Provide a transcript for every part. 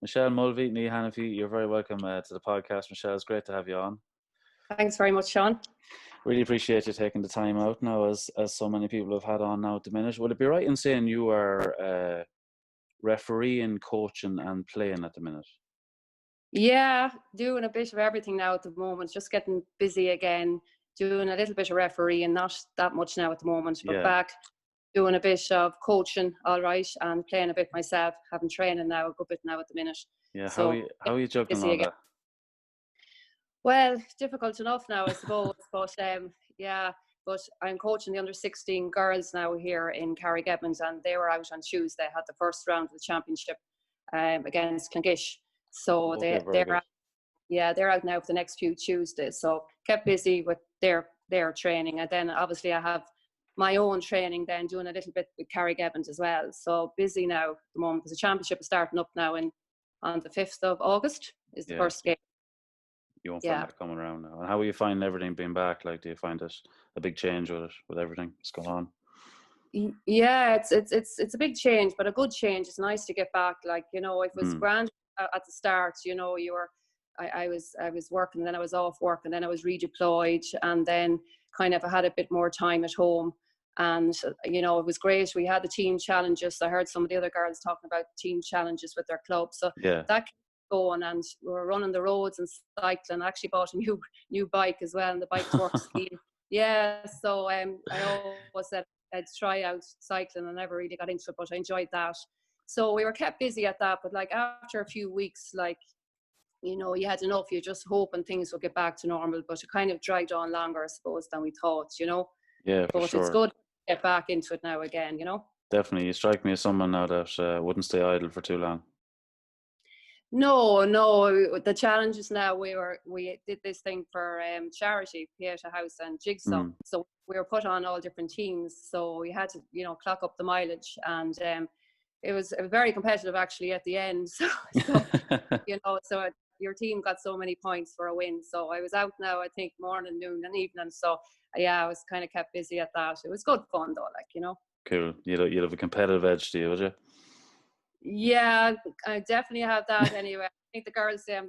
Michelle Mulvey, nee Hannify, you're very welcome to the podcast. Michelle, it's great to have you on. Thanks very much, Sean. Really appreciate you taking the time out now, as so many people have had on now at the minute. Would it be right in saying you are refereeing, coaching, and playing at the minute? Yeah, doing a bit of everything now at the moment. Just getting busy again, doing a little bit of refereeing, not that much now at the moment, but back doing a bit of coaching, all right, and playing a bit myself, having training now, a good bit now at the minute. Yeah, so how are you juggling all that? Well, difficult enough now, I suppose, but yeah, but I'm coaching the under-16 girls now here in Carrick-Edmonds, and they were out on Tuesday, had the first round of the championship against Clongish. So they're out, they're out now for the next few Tuesdays. So kept busy with their training, and then obviously I have my own training, then doing a little bit with Carrick-Edmonds as well. So busy now at the moment because the championship is starting up now on the 5th of August is the first game. You won't find that coming around now. And how are you finding everything being back? Like, do you find it a big change with everything that's going on? Yeah, it's a big change, but a good change. It's nice to get back. Like, you know, it was grand at the start. You know, I was working, and then I was off work, and then I was redeployed, and then kind of I had a bit more time at home. And, you know, it was great. We had the team challenges. I heard some of the other girls talking about team challenges with their club. So that kept going, and we were running the roads and cycling. I actually bought a new bike as well, and the bike works scheme. Yeah, so I always said I'd try out cycling. I never really got into it, but I enjoyed that. So we were kept busy at that. But like after a few weeks, like, you know, you had enough. You just hoping things would get back to normal, but it kind of dragged on longer, I suppose, than we thought, you know. Yeah, for but sure. It's good to get back into it now again, you know. Definitely. You strike me as someone now that wouldn't stay idle for too long. No, the challenges now, we did this thing for charity, Pieta House and Jigsaw. So we were put on all different teams, so we had to, you know, clock up the mileage, and it was very competitive actually at the end. So you know, so your team got so many points for a win. So I was out now, I think morning, noon and evening. So yeah, I was kind of kept busy at that. It was good fun though, like, you know. Cool. You'd have a competitive edge to you, would you? Yeah, I definitely have that anyway. I think the girls say I'm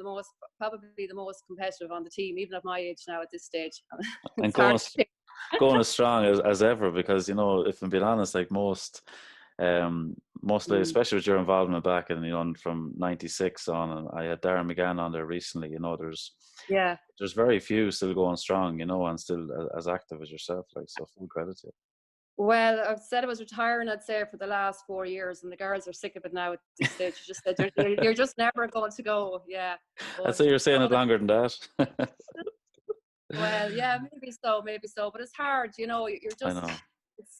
probably the most competitive on the team, even at my age now at this stage. And going as strong as ever, because, you know, if I'm being honest, like mostly, especially with your involvement back in, you know, from '96 on, and I had Darren McGann on there recently. You know, there's very few still going strong, you know, and still as active as yourself. Like, so full credit to you. Well, I've said I was retiring, I'd say, for the last 4 years, and the girls are sick of it now at this stage. You just said you're just never going to go. Yeah. I'd say you're saying it longer than that. Well, yeah, maybe so. But it's hard, you know. You're just. I know.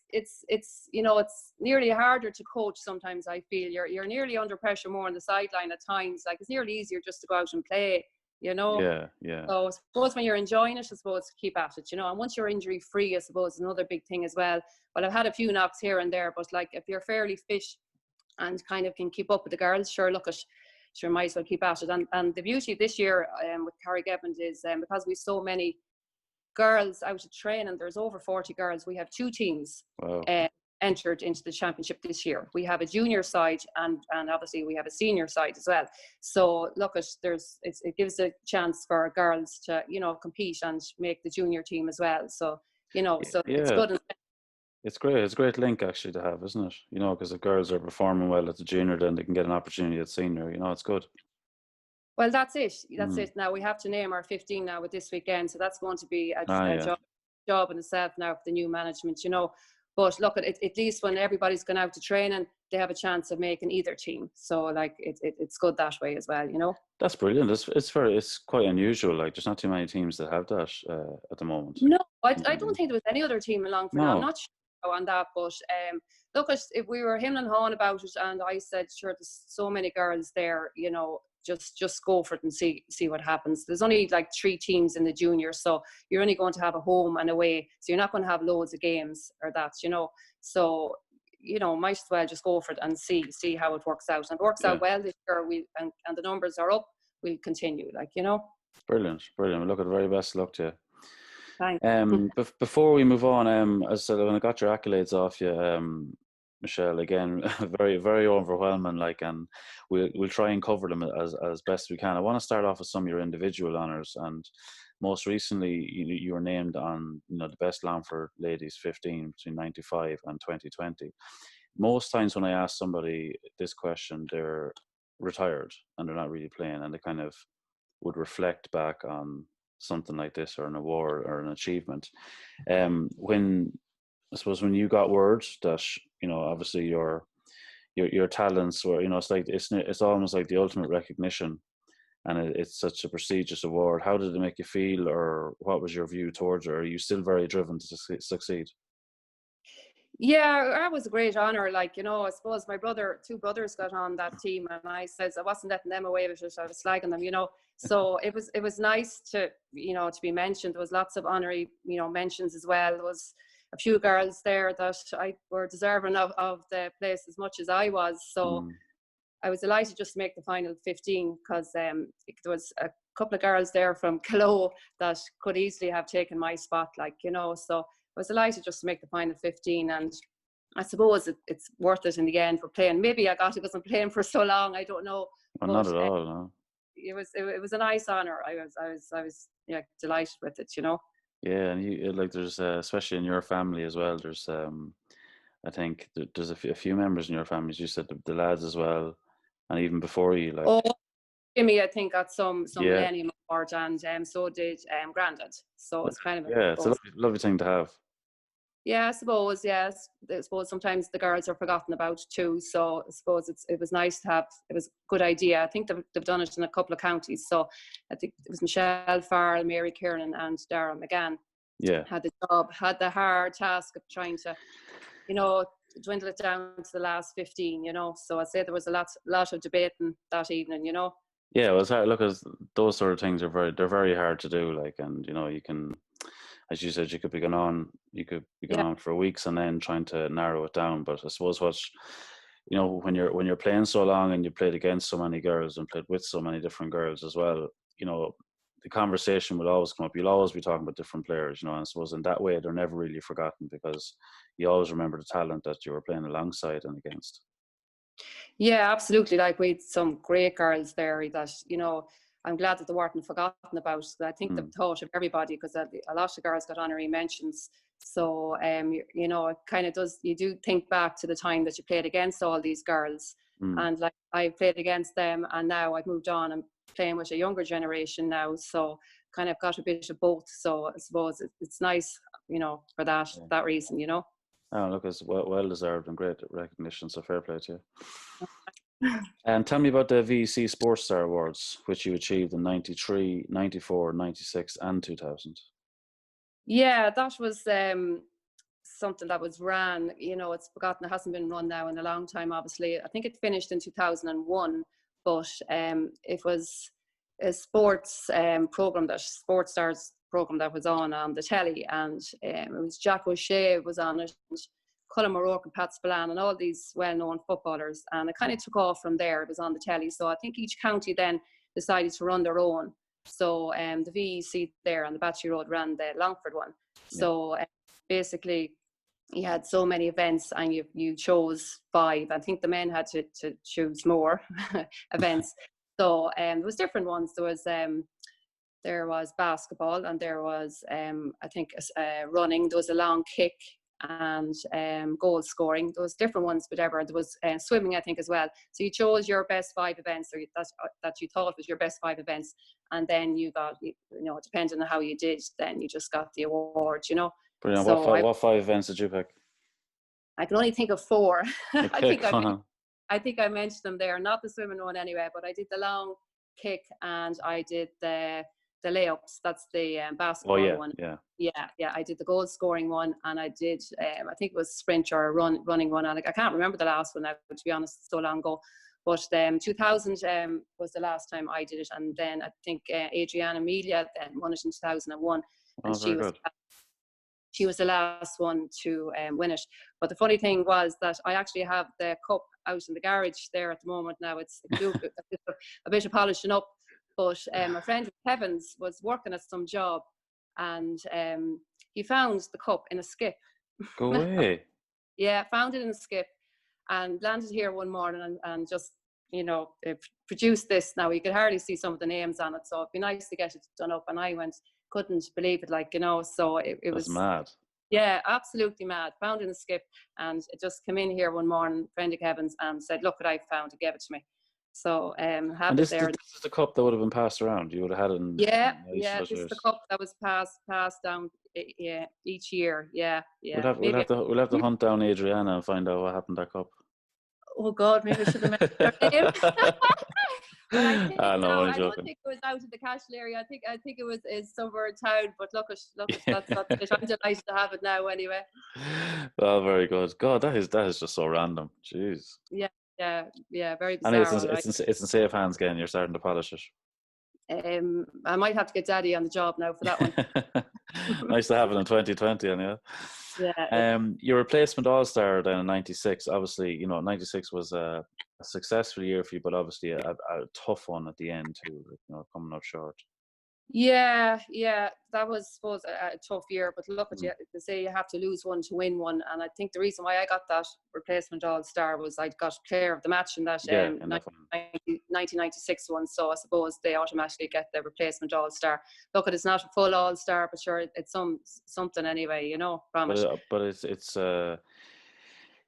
It's you know, it's nearly harder to coach sometimes. I feel you're nearly under pressure more on the sideline at times. Like, it's nearly easier just to go out and play, you know. Yeah. So I suppose when you're enjoying it, I suppose keep at it, you know. And once you're injury free, I suppose is another big thing as well. But I've had a few knocks here and there, but like if you're fairly fit and kind of can keep up with the girls, sure might as well keep at it. And the beauty this year with Carrick-Edmonds is because we've so many girls out of training, there's over 40 girls. We have 2 teams entered into the championship this year. We have a junior side and obviously we have a senior side as well. So look, it gives a chance for girls to, you know, compete and make the junior team as well. So, you know, it's good. It's great. It's a great link actually to have, isn't it? You know, because if girls are performing well at the junior, then they can get an opportunity at senior. You know, it's good. Well, that's it. It. Now we have to name our 15 now with this weekend. So that's going to be a job in itself now for the new management, you know. But look, at least when everybody's gone out to training, they have a chance of making either team. So like it's good that way as well, you know. That's brilliant. It's quite unusual. Like, there's not too many teams that have that at the moment. No, I don't think there was any other team in Longford. No. I'm not sure on that, but look, if we were him and Hon about it, and I said, sure, there's so many girls there, you know, just go for it and see what happens. There's only like 3 teams in the junior, so you're only going to have a home and away, so you're not going to have loads of games or that, you know. So, you know, might as well just go for it and see how it works out. And it works out well this year. And the numbers are up. We'll continue, like, you know. Brilliant. Look, at the very best luck to you. Thanks. Before we move on, as I said, when I got your accolades off you, Michelle, again, very, very overwhelming. Like, and we'll try and cover them as best we can. I want to start off with some of your individual honors, and most recently, you were named on, the best Longford Ladies 15 between 95 and 2020. Most times when I ask somebody this question, they're retired and they're not really playing, and they kind of would reflect back on something like this, or an award or an achievement. When I suppose when you got word that obviously your talents were, it's like it's almost like the ultimate recognition, and it's such a prestigious award. How did it make you feel, or what was your view towards it? Or are you still very driven to succeed? Yeah, that was a great honor. Like, I suppose my two brothers got on that team, and I says I wasn't letting them away with it. I was slagging them. So it was nice to to be mentioned. There was lots of honorary mentions as well. There was a few girls there that I were deserving of the place as much as I was. So I was delighted just to make the final 15, because there was a couple of girls there from Kilo that could easily have taken my spot, so I was delighted just to make the final 15, and I suppose it's worth it in the end for playing. Maybe I got it because I'm playing for so long, I don't know. Well, not at all, no. It was a nice honor. I was delighted with it, Yeah, and you like there's especially in your family as well. There's I think there's a few members in your family. As you said, the lads as well, and even before you, like. Oh, Jimmy, I think got some Yeah. Millennium Award, and so did Grandad. So it's kind of it's a lovely thing to have. Yeah, I suppose. Yes, I suppose sometimes the girls are forgotten about too. So I suppose it was nice to have. It was a good idea. I think they've done it in a couple of counties. So I think it was Michelle Farrell, Mary Kieran, and Dara McGann. Yeah. Had the hard task of trying to, dwindle it down to the last 15. So I'd say there was a lot of debating that evening. Yeah, well, it's hard. Look, as those sort of things they're very hard to do. Like, and you can, as you said, you could be going on for weeks and then trying to narrow it down. But I suppose when you're playing so long and you played against so many girls and played with so many different girls as well, the conversation will always come up. You'll always be talking about different players, and I suppose in that way they're never really forgotten, because you always remember the talent that you were playing alongside and against. Yeah, absolutely. Like, we had some great girls there that, I'm glad that they weren't forgotten about. I think they've thought of everybody, because a lot of girls got honorary mentions. So, it kind of does, you do think back to the time that you played against all these girls. And like, I played against them, and now I've moved on and playing with a younger generation now. So kind of got a bit of both. So I suppose it's nice, for that reason, Oh, look, it's well deserved and great recognition. So fair play to you. And tell me about the VEC Sports Star Awards, which you achieved in 93, 94, 96 and 2000. Yeah, that was something that was ran, it's forgotten. It hasn't been run now in a long time, obviously. I think it finished in 2001, but it was a sports Sports Stars program that was on the telly, and it was Jack O'Shea was on it, and Colin O'Rourke and Pat Spillane and all these well-known footballers, and it kind of took off from there. It was on the telly, so I think each county then decided to run their own. So the VEC there on the Battery Road ran the Longford one. So basically you had so many events, and you chose 5. I think the men had to choose more events. So there was different ones. There was basketball, and there was I think running. There was a long kick, and goal scoring. There was different ones, whatever. There was swimming, I think, as well. So you chose your best 5 events, or that you thought was your best 5 events, and then you got, depending on how you did, then you just got the award. Brilliant. So what 5 events did you pick? I can only think of 4. Okay, I think I mentioned them there. Not the swimming one anyway, but I did the long kick, and I did the layups. That's the basketball one. Yeah. I did the goal scoring one, and I did I think it was sprint or running one. And I can't remember the last one now, to be honest, so long ago. But 2000 was the last time I did it, and then I think Adriana Amelia then won it in 2001, and she was the last one to win it. But the funny thing was that I actually have the cup out in the garage there at the moment now. It's a bit of polishing up. But my friend Helens was working at some job, and he found the cup in a skip. Go away. Yeah, found it in a skip. and landed here one morning and just, you know, produced this. Now you could hardly see some of the names on it, so it'd be nice to get it done up. And I couldn't believe it, like, you know, so it was mad. Yeah, absolutely mad. Found in a skip, and it just came in here one morning, friend of Kevin's, and said, look what I found, and gave it to me. So have and it there. This is the cup that would have been passed around. You would have had it in this is the cup that was passed down each year. We'll have to hunt down Adriana and find out what happened to that cup. Oh God, maybe I should have mentioned her name. But I think I don't think it was out of the Cashel area. I think it was somewhere in town. But look, that's it. I'm delighted to have it now anyway. Well, very good. God, that is just so random. Jeez. Yeah, very bizarre. And it's in safe hands again. You're starting to polish it. I might have to get Daddy on the job now for that one. Nice to have it in 2020, yeah. Yeah. Your replacement All-Star then in '96. Obviously, you know, '96 was a successful year for you, but obviously a tough one at the end too. You know, coming up short. Yeah, that was, I suppose, a tough year. But look at you, they say you have to lose one to win one, and I think the reason why I got that replacement All-Star was I got player of the match in that 1996 one. So I suppose they automatically get the replacement All-Star. Look, it's not a full All-Star, but sure, it's something anyway, you know, from it. But it's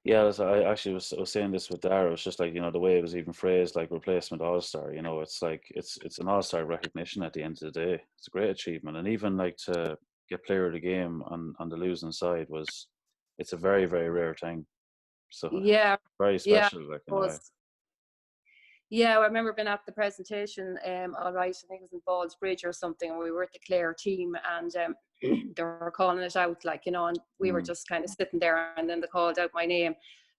yeah, I actually was saying this with Dara. It's just like, you know, the way it was even phrased, like replacement All-Star. You know, it's like it's an All-Star recognition at the end of the day. It's a great achievement, and even like to get player of the game on the losing side it's a very, very rare thing. So yeah, very special, like, in a way. Yeah, I remember being at the presentation, all right, I think it was in Balls Bridge or something, and we were at the Clare team, and they were calling it out, like, you know, and we were just kind of sitting there, and then they called out my name,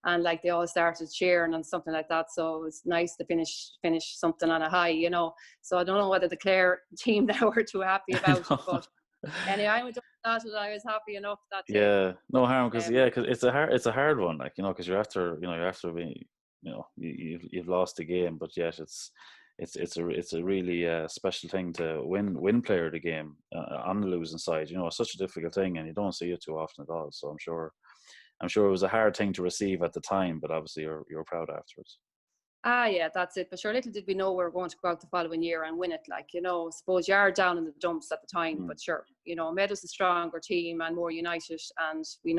and like they all started cheering and something like that. So it was nice to finish something on a high, you know. So I don't know whether the Clare team now were too happy about it, but anyway, I went up that and I was happy enough that day. Yeah, no harm, because it's a hard one, like, you know, because you're after being, you know, you've lost the game, but yet it's a really special thing to win player of the game on the losing side. You know, it's such a difficult thing, and you don't see it too often at all. So I'm sure it was a hard thing to receive at the time, but obviously you're proud afterwards. Yeah, that's it. But sure, little did we know we were going to go out the following year and win it. Like, you know, suppose you are down in the dumps at the time, but sure, you know, made us a stronger team and more united. And we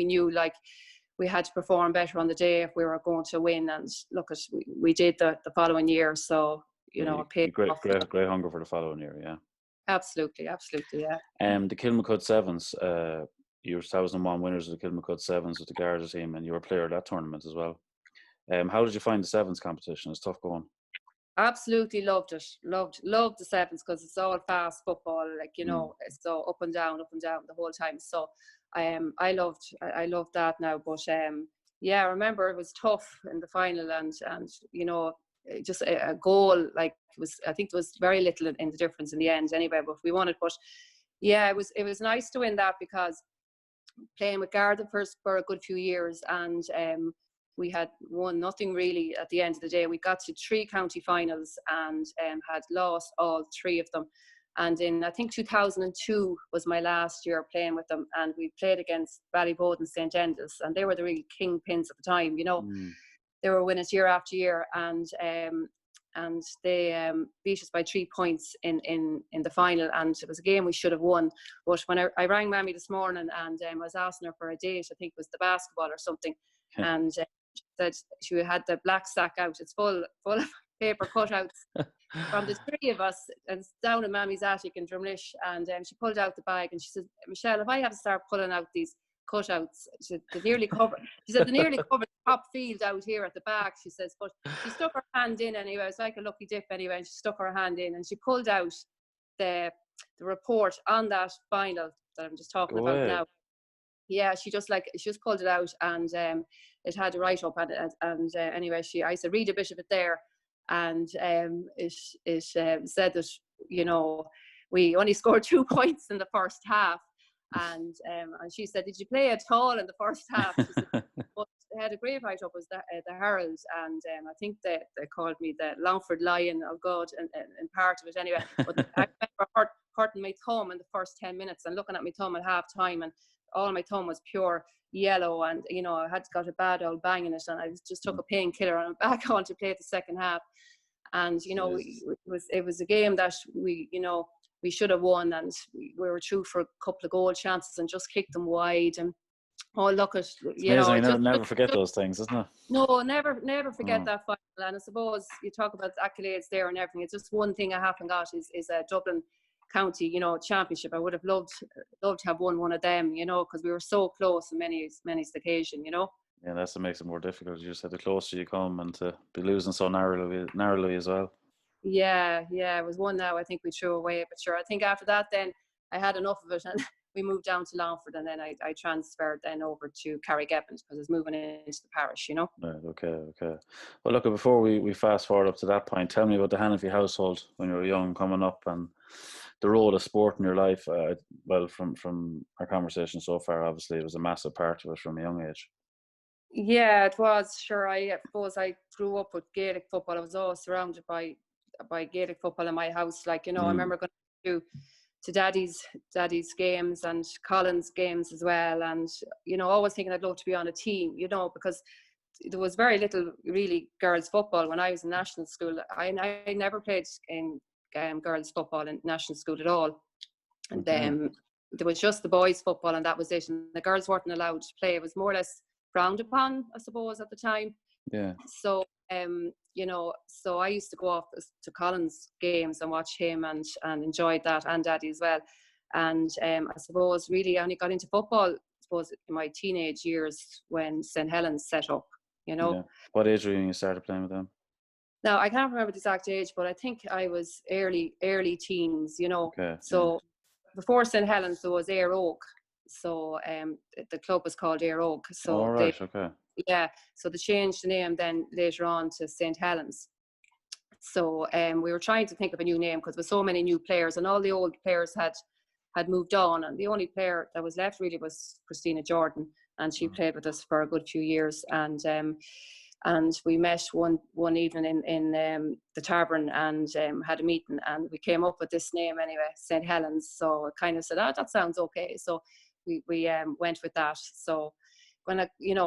knew like we had to perform better on the day if we were going to win. And look, we did the following year. So, you know, it paid off. Great hunger for the following year, yeah. Absolutely, yeah. The Kilmacud Sevens, you were 2001 winners of the Kilmacud Sevens with the Garda team, and you were a player of that tournament as well. How did you find the Sevens competition? It's tough going. Absolutely loved it. Loved the Sevens because it's all fast football, like, you know, so up and down the whole time. So I loved that now. But yeah, I remember it was tough in the final, and you know, just a goal, like, I think there was very little in the difference in the end anyway, but we won it. But yeah, it was nice to win that, because playing with Garda for a good few years, and we had won nothing really at the end of the day. We got to 3 county finals and had lost all 3 of them. And in, I think, 2002 was my last year playing with them, and we played against Ballybode and St. Enda's, and they were the real kingpins at the time, you know. They were winners year after year, and they beat us by 3 points in the final, and it was a game we should have won. But when I rang Mammy this morning and I was asking her for a date, I think it was the basketball or something, and she said she had the black sack out. It's full of paper cutouts from the 3 of us, and it's down in Mammy's attic in Drumlish. And she pulled out the bag and she said, Michelle, if I have to start pulling out these cutouts, they nearly cover. She said they nearly covered the top field out here at the back. She says, but she stuck her hand in anyway. It was like a lucky dip anyway, and she stuck her hand in and she pulled out the report on that final that I'm just talking about now. Yeah, she just pulled it out, and it had a write up, and anyway, I said, read a bit of it there, and it said that, you know, we only scored 2 points in the first half, and she said, did you play at all in the first half? She said, but they had a great write up, was the Herald, and I think they called me the Longford Lion of God, and part of it anyway. But I remember hurting my thumb in the first 10 minutes and looking at my thumb at half time, and all my thumb was pure yellow, and you know, I had got a bad old bang in it, and I just took a painkiller and I'm back on to play the second half. And you know, it was a game that we, you know, we should have won, and we were through for a couple of goal chances and just kicked them wide. And look at, you know, amazing. You never forget those things, isn't it? No, never forget that final. And I suppose you talk about the accolades there and everything. It's just one thing I haven't got is a Dublin County, you know, championship. I would have loved to have won one of them, you know, because we were so close on many occasion, you know. Yeah, that's what makes it more difficult. You just said the closer you come, and to be losing so narrowly as well. Yeah, it was one now I think we threw away, but sure, I think after that then I had enough of it, and we moved down to Longford, and then I transferred then over to Carrick-Edmonds because I was moving into the parish, you know. Right, okay. Well, look, before we fast forward up to that point, tell me about the Hannify household when you were young, coming up, and the role of sport in your life. Well, from our conversation so far, obviously it was a massive part of it from a young age. Yeah, it was. Sure, I suppose I grew up with Gaelic football. I was always surrounded by Gaelic football in my house. Like, you know, I remember going to daddy's games and Colin's games as well. And, you know, always thinking I'd love to be on a team, you know, because there was very little really girls football when I was in national school. I never played in girls football in national school at all. And then there was just the boys football, and that was it. And the girls weren't allowed to play. It was more or less frowned upon, I suppose, at the time. Yeah. So, you know, so I used to go off to Colin's games and watch him and enjoyed that, and Daddy as well. And I suppose really I only got into football, I suppose, in my teenage years when St. Helens set up, you know. Yeah. What age were you when you started playing with them? Now, I can't remember the exact age, but I think I was early teens, you know. Okay. So before St. Helens, there was Ayr Oak. So the club was called Ayr Oak. So so they changed the name then later on to St. Helens. So we were trying to think of a new name because there were so many new players, and all the old players had moved on, and the only player that was left really was Christina Jordan, and she played with us for a good few years. And we met one evening in the tavern and had a meeting, and we came up with this name anyway, St. Helens. So I kind of said, that sounds okay. So we went with that. So when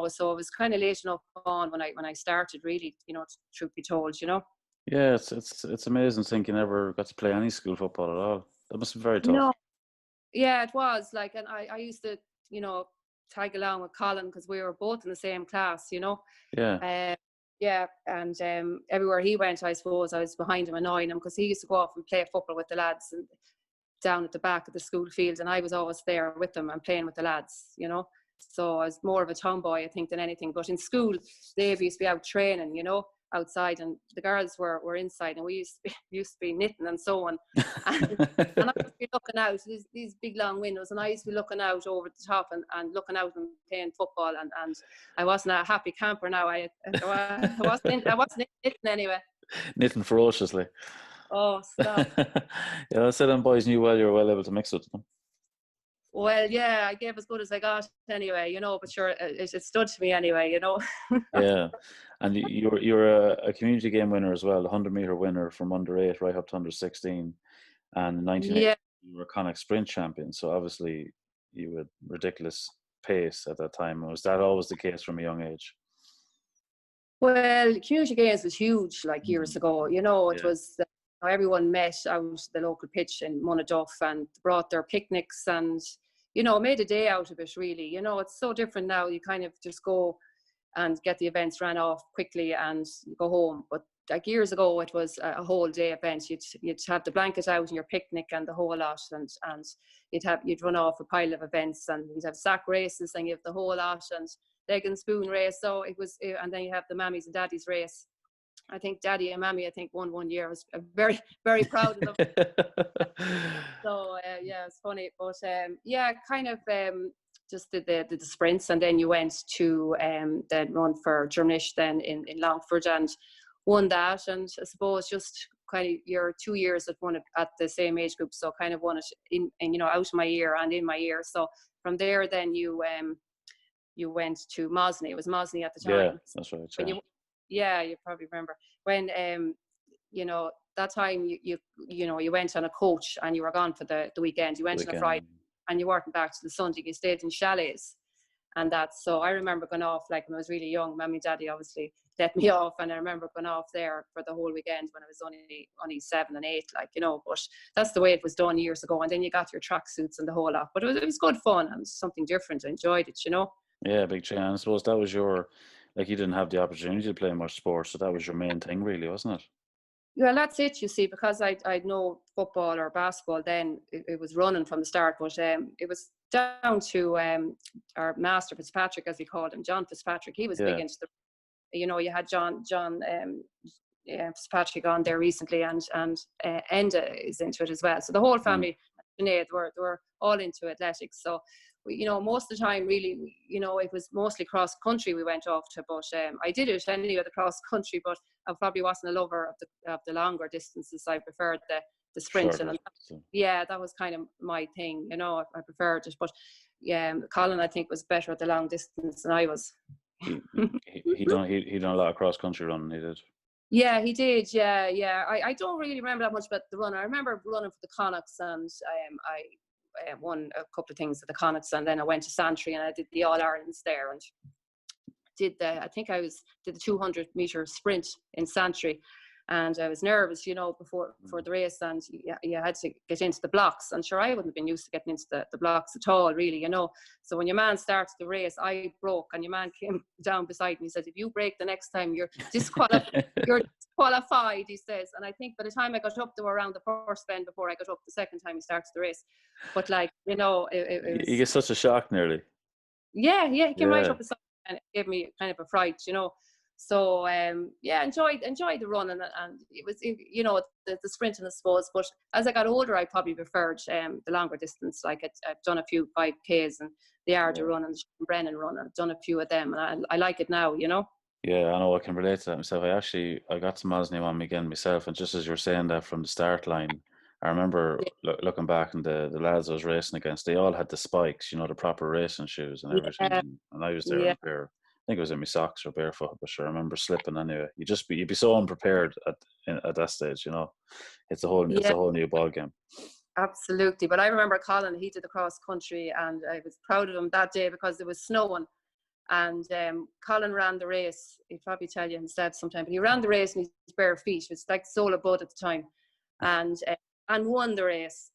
so it was kind of late enough on when I started, really, you know, truth be told, you know. Yeah, it's amazing to think you never got to play any school football at all. That must be very tough. No, yeah, it was like, and I used to, you know, tag along with Colin because we were both in the same class, you know. Yeah. Yeah, and everywhere he went, I suppose I was behind him, annoying him, because he used to go off and play football with the lads and down at the back of the school field, and I was always there with them and playing with the lads, you know. So I was more of a tomboy, I think, than anything. But in school, they used to be out training, you know, outside, and the girls were inside, and we used to be knitting and sewing. And I used to be looking out these big long windows, and I used to be looking out over the top and looking out and playing football, and I wasn't a happy camper now. I wasn't knitting anyway. Knitting ferociously. Oh, stop. Yeah, I said them boys knew well you were well able to mix with them. Well, yeah, I gave as good as I got anyway, you know, but sure, it stood to me anyway, you know. Yeah, and you're a community game winner as well, the 100-meter winner from under-8 right up to under-16, and in 1980 you were Connacht sprint champion. So obviously you had ridiculous pace at that time. Was that always the case from a young age? Well, community games was huge, like years ago. You know, it was everyone met out the local pitch in Monaduff and brought their picnics and, you know, made a day out of it, really. You know, it's so different now. You kind of just go and get the events ran off quickly and go home. But like years ago, it was a whole day event. You'd have the blanket out and your picnic and the whole lot, and you'd run off a pile of events, and you'd have sack races, and you have the whole lot, and leg and spoon race. So it was, and then you have the mammies and daddies race. I think Daddy and Mammy, won one year. I was very, very proud of them. So yeah, it's funny, but kind of just did the sprints, and then you went to then run for Drumnish then in Longford and won that. And I suppose just kind of your 2 years that won it at the same age group, so kind of won it in you know, out of my year and in my year. So from there, then you went to Mosney. It was Mosney at the time. Yeah, that's right. You probably remember when you know, that time you know, you went on a coach and you were gone for the weekend. You went on a Friday and you weren't back to the Sunday. You stayed in chalets. And that's, so I remember going off, like when I was really young, Mommy and Daddy obviously let me off, and I remember going off there for the whole weekend when I was only 7 and 8, like, you know, but that's the way it was done years ago. And then you got your tracksuits and the whole lot, but it was good fun and something different. I enjoyed it, you know. Yeah, big change. I suppose that was your, like, you didn't have the opportunity to play much sports, so that was your main thing, really, wasn't it? Well, that's it, you see, because I'd no football or basketball then. It was running from the start, but it was down to our master Fitzpatrick, as we called him, John Fitzpatrick. He was big into the, you know, you had John Fitzpatrick on there recently, and Enda is into it as well. So the whole family, Sinead, were all into athletics. So, you know, most of the time, really, you know, it was mostly cross country we went off to. But I did it anyway, the cross country, but I probably wasn't a lover of the longer distances. I preferred the sprinting. And yeah, that was kind of my thing, you know. I preferred it. But yeah, Colin, I think, was better at the long distance than I was. He done a lot of cross country running. He did. Yeah, he did. Yeah. I don't really remember that much about the run. I remember running for the Connachts, and I won a couple of things at the Connachts, and then I went to Santry and I did the All Irelands there, and did the 200 meter sprint in Santry. And I was nervous, you know, before the race, and you had to get into the blocks. And sure, I wouldn't have been used to getting into the blocks at all, really, you know. So when your man starts the race, I broke, and your man came down beside me and said, if you break the next time, you're disqualified. You're disqualified, he says. And I think by the time I got up, they were around the first bend before I got up the second time he starts the race. But, like, you know, it was... You get such a shock nearly. Yeah, he came right up beside me, and it gave me kind of a fright, you know. So enjoyed the run, and it was, you know, the sprinting, I suppose. But as I got older, I probably preferred the longer distance. Like I've done a few 5Ks and the Ardor run and the Brennan run. I've done a few of them, and I like it now, you know. Yeah, I know, I can relate to that myself. I got some Mosney on me again myself, and just as you're saying that from the start line, I remember looking back, and the lads I was racing against, they all had the spikes, you know, the proper racing shoes and everything, and I was there in a pair. I think it was in my socks or barefoot, but sure, I remember slipping anyway. You'd be so unprepared at that stage, you know. It's a whole new ball game. Absolutely. But I remember Colin, he did the cross country, and I was proud of him that day because it was snowing. And Colin ran the race. He'd probably tell you himself sometime, but he ran the race in his bare feet. It was like Solar Bud at the time, and won the race.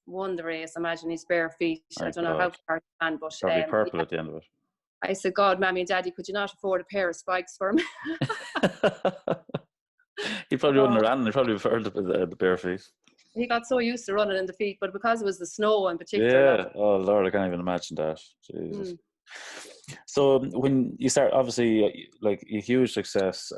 Imagine his bare feet. I don't know how far he ran, but probably purple at the end of it. I said, God, Mammy and Daddy, could you not afford a pair of spikes for me? He probably wouldn't have ran. He probably preferred the bare feet. He got so used to running in the feet, but because it was the snow in particular. Yeah. Oh Lord, I can't even imagine that. Jesus. So when you start, obviously, like a huge success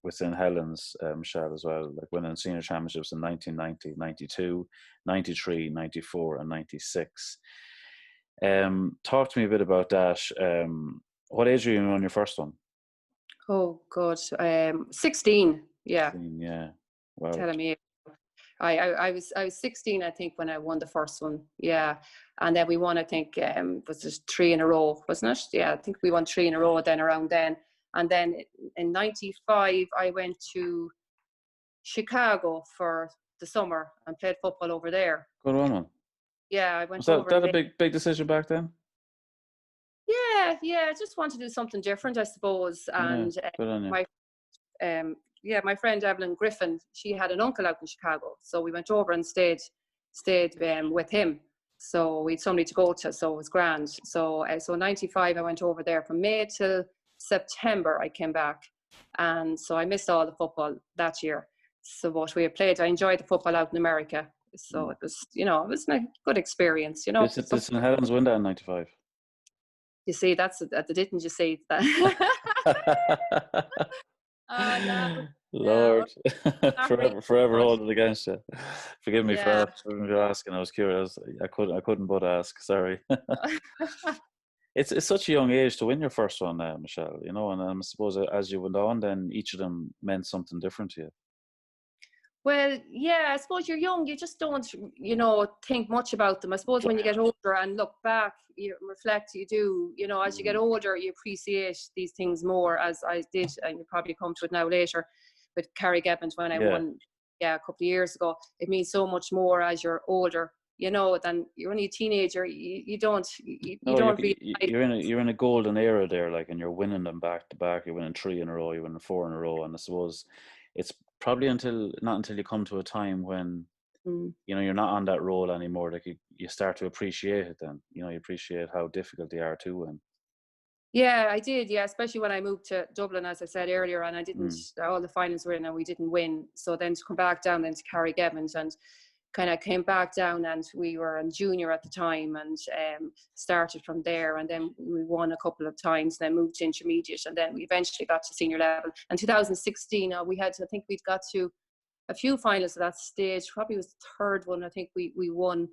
within Helens, Michelle, as well, like winning senior championships in 1990, 92, 93, 94, and 96. Talk to me a bit about that. What age were you on your first one? Oh God, 16. Yeah. 16, yeah. Wow. Telling me, I was 16, I think, when I won the first one. Yeah, and then we won, I think, was just 3 in a row, wasn't it? Yeah, I think we won 3 in a row then around then. And then in 95, I went to Chicago for the summer and played football over there. Good one. Yeah, I went was that a big decision back then? Yeah, I just wanted to do something different, I suppose. And good on you. my friend Evelyn Griffin, she had an uncle out in Chicago, so we went over and stayed with him. So we had somebody to go to, so it was grand. So 95, I went over there from May till September. I came back, and so I missed all the football that year. So what we had played, I enjoyed the football out in America. So it was, you know, it was a good experience, you know. Did Helens win that in 95? You see, didn't you see that? Lord, forever holding it against you. Forgive me for asking. I was curious. I couldn't but ask. Sorry. It's such a young age to win your first one, Michelle. You know, and I suppose as you went on, then each of them meant something different to you. Well, yeah, I suppose you're young. You just don't, you know, think much about them. I suppose when you get older and look back, you reflect, you do, you know, as you get older, you appreciate these things more, as I did, and you probably come to it now later with Carrick-Edmonds when I won, a couple of years ago. It means so much more as you're older. then you're only a teenager. You don't really. You're in a golden era there, like, and you're winning them back to back. You're winning 3 in a row. You're winning 4 in a row, and I suppose it's probably not until you come to a time when you're not on that roll anymore, like you start to appreciate it. Then you appreciate how difficult they are to win. Yeah, I did. Yeah, especially when I moved to Dublin, as I said earlier, and I didn't. All the finals were in, and we didn't win. So then to come back down then to Carrick-Edmonds, and kind of came back down, and we were in junior at the time, and started from there, and then we won a couple of times, then moved to intermediate, and then we eventually got to senior level. And 2016, I think we'd got to a few finals at that stage. Probably was the third one. I think we won.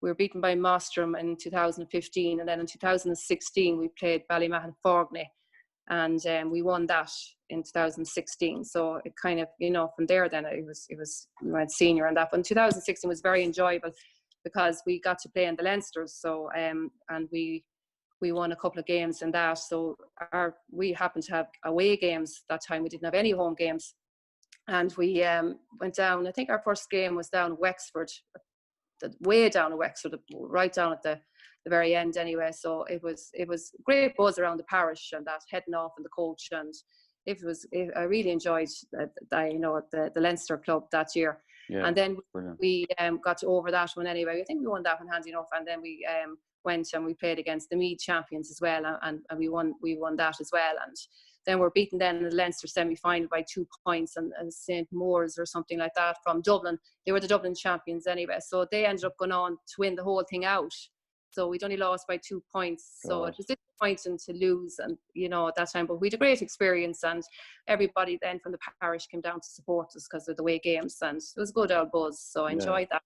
We were beaten by Mostrom in 2015, and then in 2016 we played Ballymahon-Forgney, and we won that in 2016. So it kind of, from there then it was we went senior and that. But in 2016 was very enjoyable because we got to play in the Leinsters. So and we won a couple of games in that. So we happened to have away games that time. We didn't have any home games, and we went down. I think our first game was down Wexford. Way down at Wexford, right down at the very end anyway. So it was great buzz around the parish and that, heading off in the coach, and I really enjoyed the Leinster club that year. Yeah, and then brilliant. We got over that one anyway. I think we won that one handy enough, and then we went and we played against the Meath champions as well, and we won that as well. And then we're beaten then in the Leinster semi-final by 2 points, and St. Moores or something like that from Dublin. They were the Dublin champions anyway, so they ended up going on to win the whole thing out. So we'd only lost by 2 points. So it was disappointing to lose, and at that time. But we had a great experience, and everybody then from the parish came down to support us because of the away games, and it was a good old buzz. So I enjoyed that.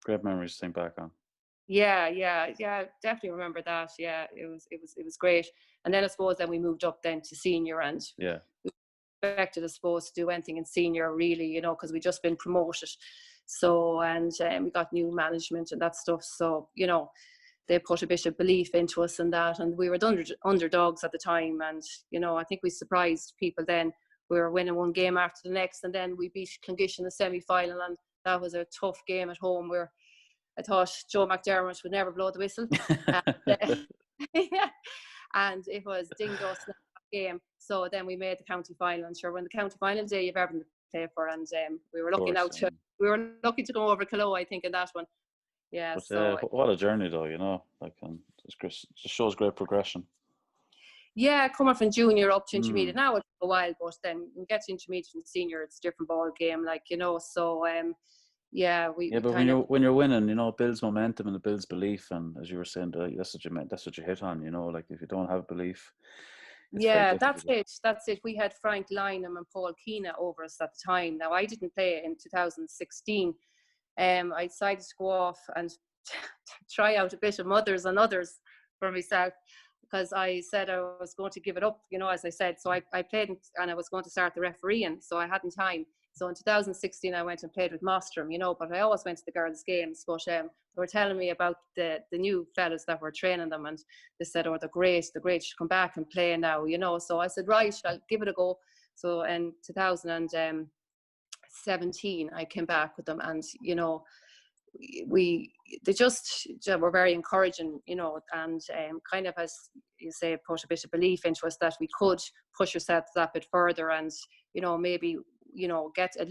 Great memories to think back on. Yeah, definitely remember that. Yeah, it was great. And then I suppose then we moved up then to senior, and we expected, I suppose, to do anything in senior really, because we'd just been promoted. So, and we got new management and that stuff. So, they put a bit of belief into us and that, and we were the underdogs at the time. And, I think we surprised people then. We were winning one game after the next, and then we beat Clongish in the semi-final, and that was a tough game at home where I thought Joe McDermott would never blow the whistle. And it was ding dust in that game. So then we made the county final, and sure, when the county final day you've ever been to play for, and we were lucky to go over Kilo, I think, in that one. Yeah. But, so what a journey though, it just shows great progression. Yeah, coming from junior up to intermediate. Now it's a while, but then when you get to intermediate and senior, it's a different ball game, so but when you're winning, it builds momentum and it builds belief, and as you were saying, that's what you hit on, like if you don't have belief. That's it. We had Frank Lynham and Paul Keena over us at the time. Now I didn't play in 2016. I decided to go off and try out a bit of mothers and others for myself, because I said I was going to give it up, as I said. So I played, and I was going to start the refereeing, so I hadn't time. So in 2016, I went and played with Mostrom, but I always went to the girls' games. But they were telling me about the new fellas that were training them, and they said, "Oh, they're great, should come back and play now," So I said, "Right, I'll give it a go." So in 2017, I came back with them, and they just were very encouraging, and kind of, as you say, put a bit of belief into us that we could push ourselves that bit further, and maybe get to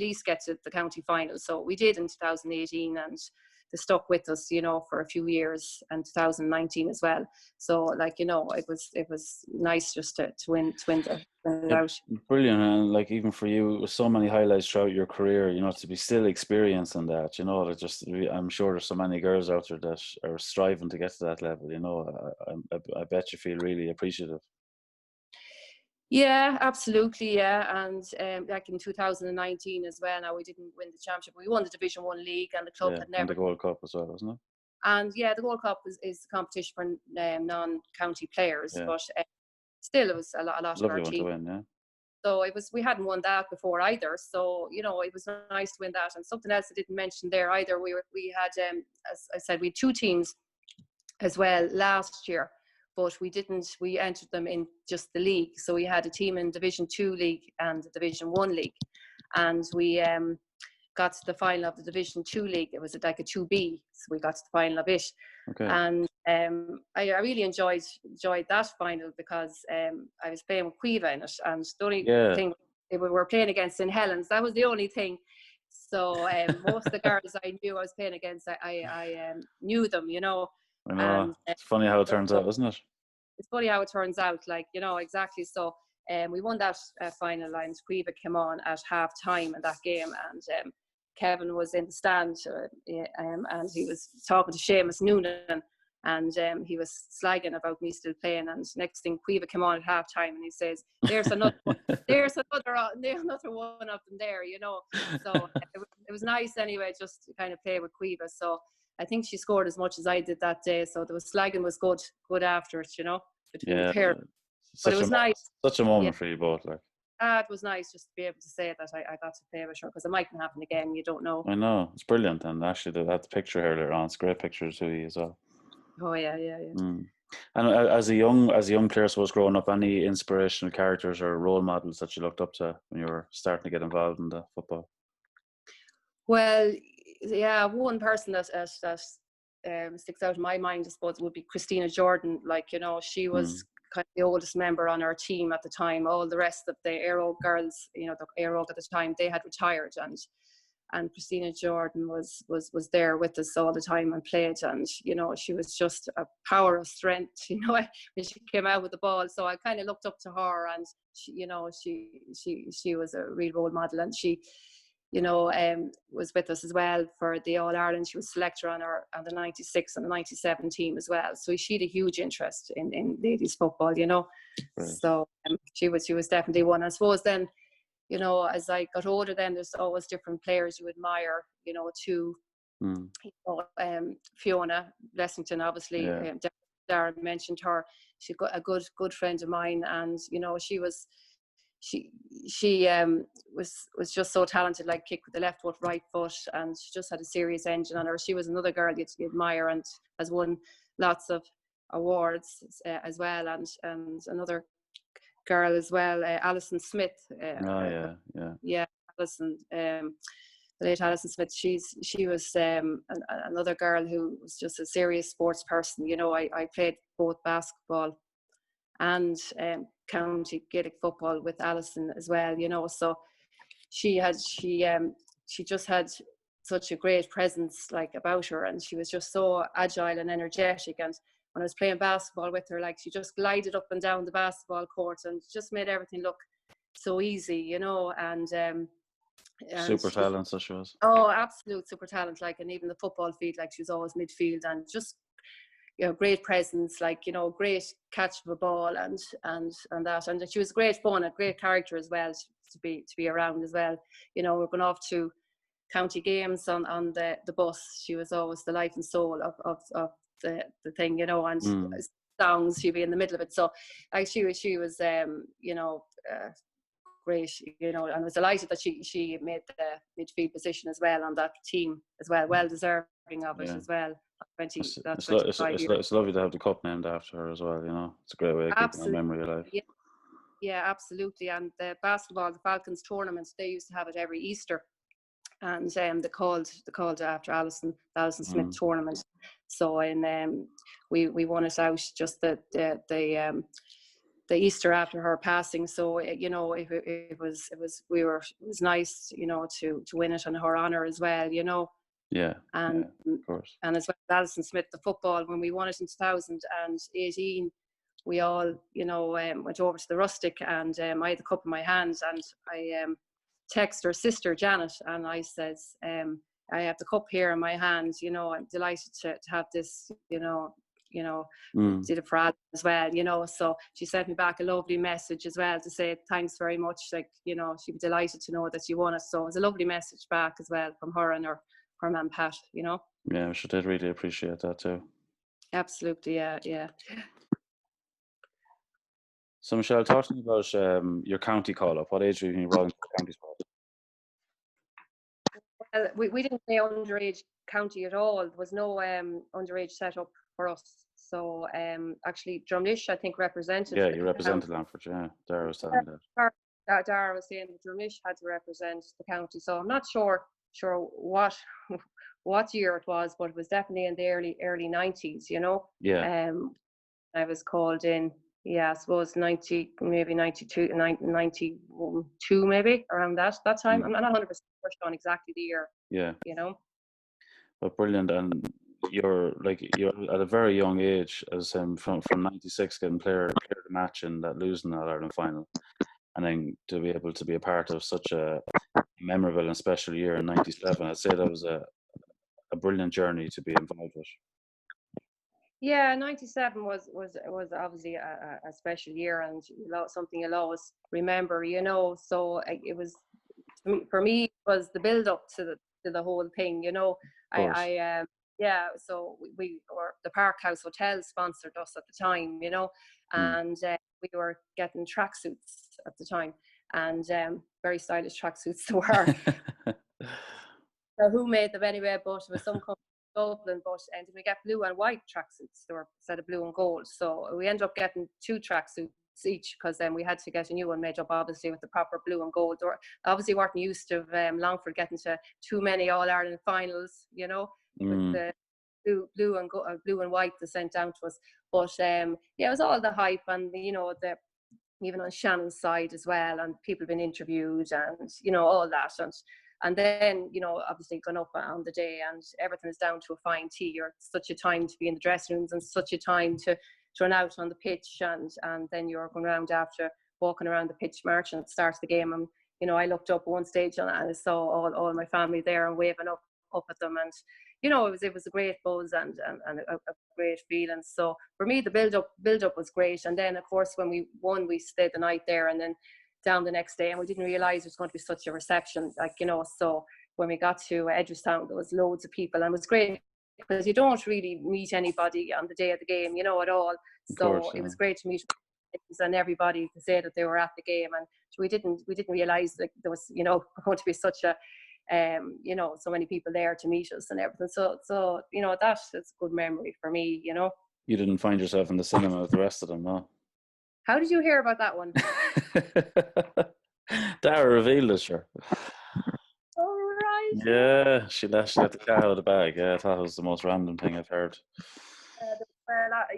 the county final. So we did in 2018, and they stuck with us, for a few years, and 2019 as well. So it was nice just to win it out. Brilliant. And even for you, with so many highlights throughout your career, to be still experienced in that, I'm sure there's so many girls out there that are striving to get to that level. I bet you feel really appreciative. Yeah, absolutely. Yeah, and in 2019 as well. Now we didn't win the championship. We won the Division 1 league, and the club had never. And the Gold Cup as well, wasn't it? And the Gold Cup is the competition for non-county players, but still it was a lot of our team. Lovely one to win, yeah. So we hadn't won that before either. So it was nice to win that. And something else I didn't mention there either. We had, as I said, we had 2 teams as well last year. But we entered them in just the league. So we had a team in Division 2 league and a Division 1 league. And we got to the final of the Division 2 league. It was like a 2B, so we got to the final of it. Okay. And I really enjoyed that final because I was playing with Cueva in it, and the only thing we were playing against in Helens, that was the only thing. So most of the girls I knew I was playing against, I knew them, you know. I know. And it's funny how it turns out, isn't it? It's funny how it turns out, like, you know, exactly. So we won that final, and Cueva came on at half time in that game, and Kevin was in the stand, and he was talking to Seamus Noonan, and he was slagging about me still playing. And next thing, Cueva came on at half time, and he says, "There's another one. There's another one of them there," you know. So it was nice anyway, just to kind of play with Cueva. So I think she scored as much as I did that day. So the slagging was good after it, you know, between the pair. But it was nice. Such a moment for you both, like. It was nice just to be able to say that I got to play with her, because it mightn't happen again. You don't know. I know, it's brilliant, and actually that picture here later on, it's a great picture too as well. Oh yeah. And as a young player, I suppose, growing up, any inspirational characters or role models that you looked up to when you were starting to get involved in the football? Well, yeah, one person that sticks out in my mind, I suppose, would be Christina Jordan. Like, you know, she was kind of the oldest member on our team at the time. All the rest of the Aero girls, you know, the Aero at the time, they had retired, and Christina Jordan was there with us all the time and played. And, you know, she was just a power of strength, you know, when she came out with the ball. So I kind of looked up to her, and she, you know, she was a real role model, and she, you know, was with us as well for the All Ireland. She was selector on the 96 and the 97 team as well. So she had a huge interest in ladies football, you know. Right. So she was definitely one. I suppose then, you know, as I got older, then there's always different players you admire, you know, too. You know, Fiona Blessington, obviously. Yeah. Darren mentioned her. She's got a good friend of mine, and you know, she was just so talented, like kick with the left foot, right foot, and she just had a serious engine on her. She was another girl you admire, and has won lots of awards as well. And another girl as well, Alison Smith. Alison, the late Alison Smith. She was another girl who was just a serious sports person. You know, I played both basketball and county Gaelic football with Alison as well, you know. So she just had such a great presence, like, about her, and she was just so agile and energetic. And when I was playing basketball with her, like, she just glided up and down the basketball court and just made everything look so easy, you know. And super talent, so she was. Oh, absolute super talent, like, and even the football field, like, she was always midfield, and just, you know, great presence, like, you know, great catch of a ball, and that, and she was great fun, a great character as well to be around as well. You know, we're going off to county games on the bus. She was always the life and soul of the thing, you know, and songs, she'd be in the middle of it. So like she was you know, great, you know, and I was delighted that she made the midfield position as well on that team as well, well deserving of it as well. It's lovely to have the cup named after her as well, you know. It's a great way of keeping her memory alive. Yeah, absolutely. And the basketball, the Falcons tournaments, they used to have it every Easter, and they called after Alison Smith tournament. So we won it out just the Easter after her passing. So you know, it was nice, you know, to win it in her honour as well, you know. Yeah, and of course. And as well as Alison Smith, the football, when we won it in 2018, we all, you know, went over to the Rustic, and I had the cup in my hands, and I text her sister Janet, and I says, I have the cup here in my hands, you know, I'm delighted to have this, you know, did it for Adam as well, you know. So she sent me back a lovely message as well to say thanks very much, like, you know, she'd be delighted to know that you won it. So it was a lovely message back as well from her and her man Pat, you know. Yeah, she did really appreciate that too. Absolutely, yeah. So Michelle, talk to me about your county call-up. What age were you brought into the county squad? Well, we didn't play underage county at all. There was no underage set up for us. So actually Drumlish, I think, represented. Yeah, you represented Longford, yeah. Dara was telling me that. Dara was saying that Drumlish had to represent the county. So I'm not sure sure what year it was, but it was definitely in the early 90s, you know. Yeah. I was called in, yeah, I suppose 90, maybe 92, 92, maybe around that time. I'm not 100% sure on exactly the year, Yeah. you know. But brilliant. And you're at a very young age, as from 96 getting player of the match and that losing that Ireland final, and then to be able to be a part of such a memorable and special year in 97. I'd say that was a brilliant journey to be involved with. Yeah, 97 was obviously a special year, and something you'll always remember, you know. So it was, for me, it was the build up to the whole thing, you know. Of course. Yeah, so we or the Park House Hotel sponsored us at the time, you know, and we were getting tracksuits at the time, and very stylish tracksuits they were. So who made them anyway? But it was some company in Dublin. But and we get blue and white tracksuits. They were instead of blue and gold. So we ended up getting 2 tracksuits each, because then we had to get a new one made up, obviously, with the proper blue and gold. Or obviously weren't used to Longford getting to too many All Ireland finals, you know, with the blue and white they sent down to us. But yeah, it was all the hype, and you know, even on Shannon's side as well, and people being interviewed, and you know, all that. And then, you know, obviously going up on the day, and everything is down to a fine tea. You're such a time to be in the dressing rooms, and such a time to run out on the pitch, and then you're going around after, walking around the pitch, marching at the start of the game. And you know, I looked up at one stage and I saw all my family there and waving up at them, and you know, it was a great buzz and a great feeling. So for me, the build up was great. And then of course when we won, we stayed the night there, and then down the next day, and we didn't realize it was going to be such a reception, like, you know. So when we got to Edgeworthstown, there was loads of people, and it was great because you don't really meet anybody on the day of the game, you know, at all. So it was great to meet and everybody to say that they were at the game, and we didn't realize that there was, you know, going to be such a you know, so many people there to meet us and everything. So you know, that's a good memory for me, you know. You didn't find yourself in the cinema with the rest of them, no? How did you hear about that one? Dara revealed it, sure. Oh, right. Yeah, she let the cat out of the bag. Yeah, I thought it was the most random thing I've heard.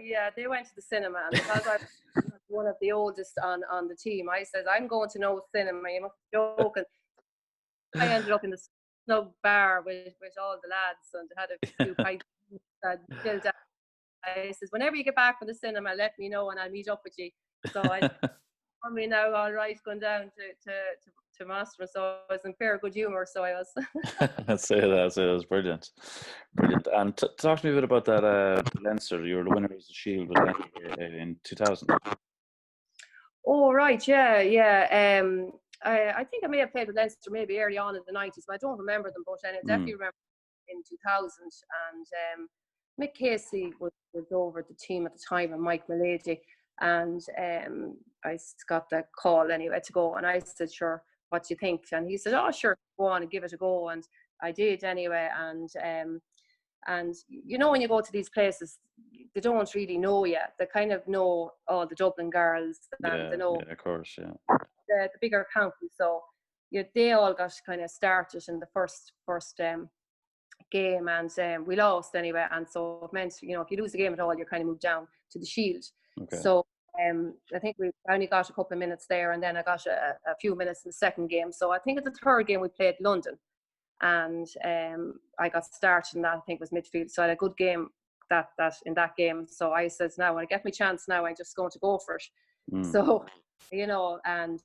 Yeah, they went to the cinema, and because I was one of the oldest on the team, I said, I'm going to no cinema. You must be joking. I ended up in the snug bar with all the lads, and had a few pints and chilled out. I says, whenever you get back from the cinema, let me know and I'll meet up with you. So I me now, all right, going down to Master. So I was in fair good humour, so I was. I'd say that. It was brilliant. And talk to me a bit about that Leinster. You were the winner of the Shield with Leinster in 2000. Oh, right, yeah. I think I may have played with Leinster maybe early on in the 90s, but I don't remember them. But I definitely remember in 2000. And Mick Casey was over the team at the time, and Mike Mulvey. And I got the call anyway to go, and I said, sure, what do you think? And he said, oh, sure, go on and give it a go. And I did anyway. And you know, when you go to these places, they don't really know yet. They kind of know all the Dublin girls, and they know, of course, the bigger counties. So they all got kind of started in the first game, and we lost anyway. And so it meant, you know, if you lose the game at all, you're kind of moved down to the Shield. Okay. So I think we only got a couple of minutes there, and then I got a few minutes in the second game. So I think at the third game we played London, and I got started in that. I think it was midfield. So I had a good game that in that game. So I says, now when I get my chance, now I'm just going to go for it. So, you know, and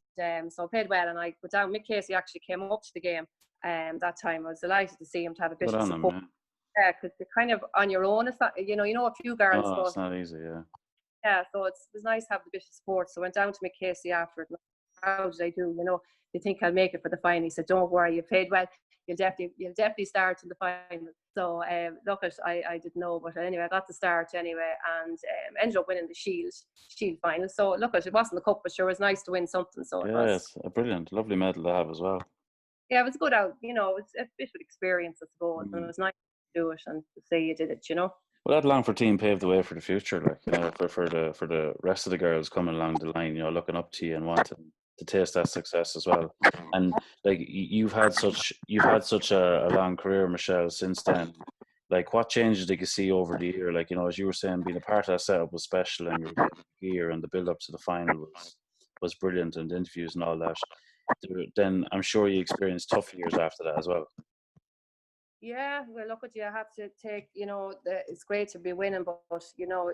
so I played well, and I went down. Mick Casey actually came up to the game that time. I was delighted to see him, to have a bit of support. Yeah, because you're kind of on your own. You know a few girls. Oh, it's not easy, yeah. Yeah, so it was nice to have the bit of support. So I went down to Mick Casey after it. How did I do? You know, you think I'll make it for the final? He said, don't worry, you played well. You'll definitely start in the final. So look, I didn't know, but anyway, I got the start anyway, and ended up winning the Shield final. So look, it wasn't the cup, but sure, it was nice to win something. So it was. It's a brilliant, lovely medal to have as well. Yeah, it was good out. You know, it's a bit of experience, I suppose, and it was nice to do it and to say you did it. You know. Well, that Longford team paved the way for the future, like, you know, for the rest of the girls coming along the line, you know, looking up to you and wanting to taste that success as well. And like you've had such a long career, Michelle, since then. Like, what changes did you see over the year? Like, you know, as you were saying, being a part of that setup was special, and you were getting gear, and the build up to the final was brilliant, and the interviews and all that. Then I'm sure you experienced tough years after that as well. Yeah, well, look at you. I have to take, you know, it's great to be winning, but you know,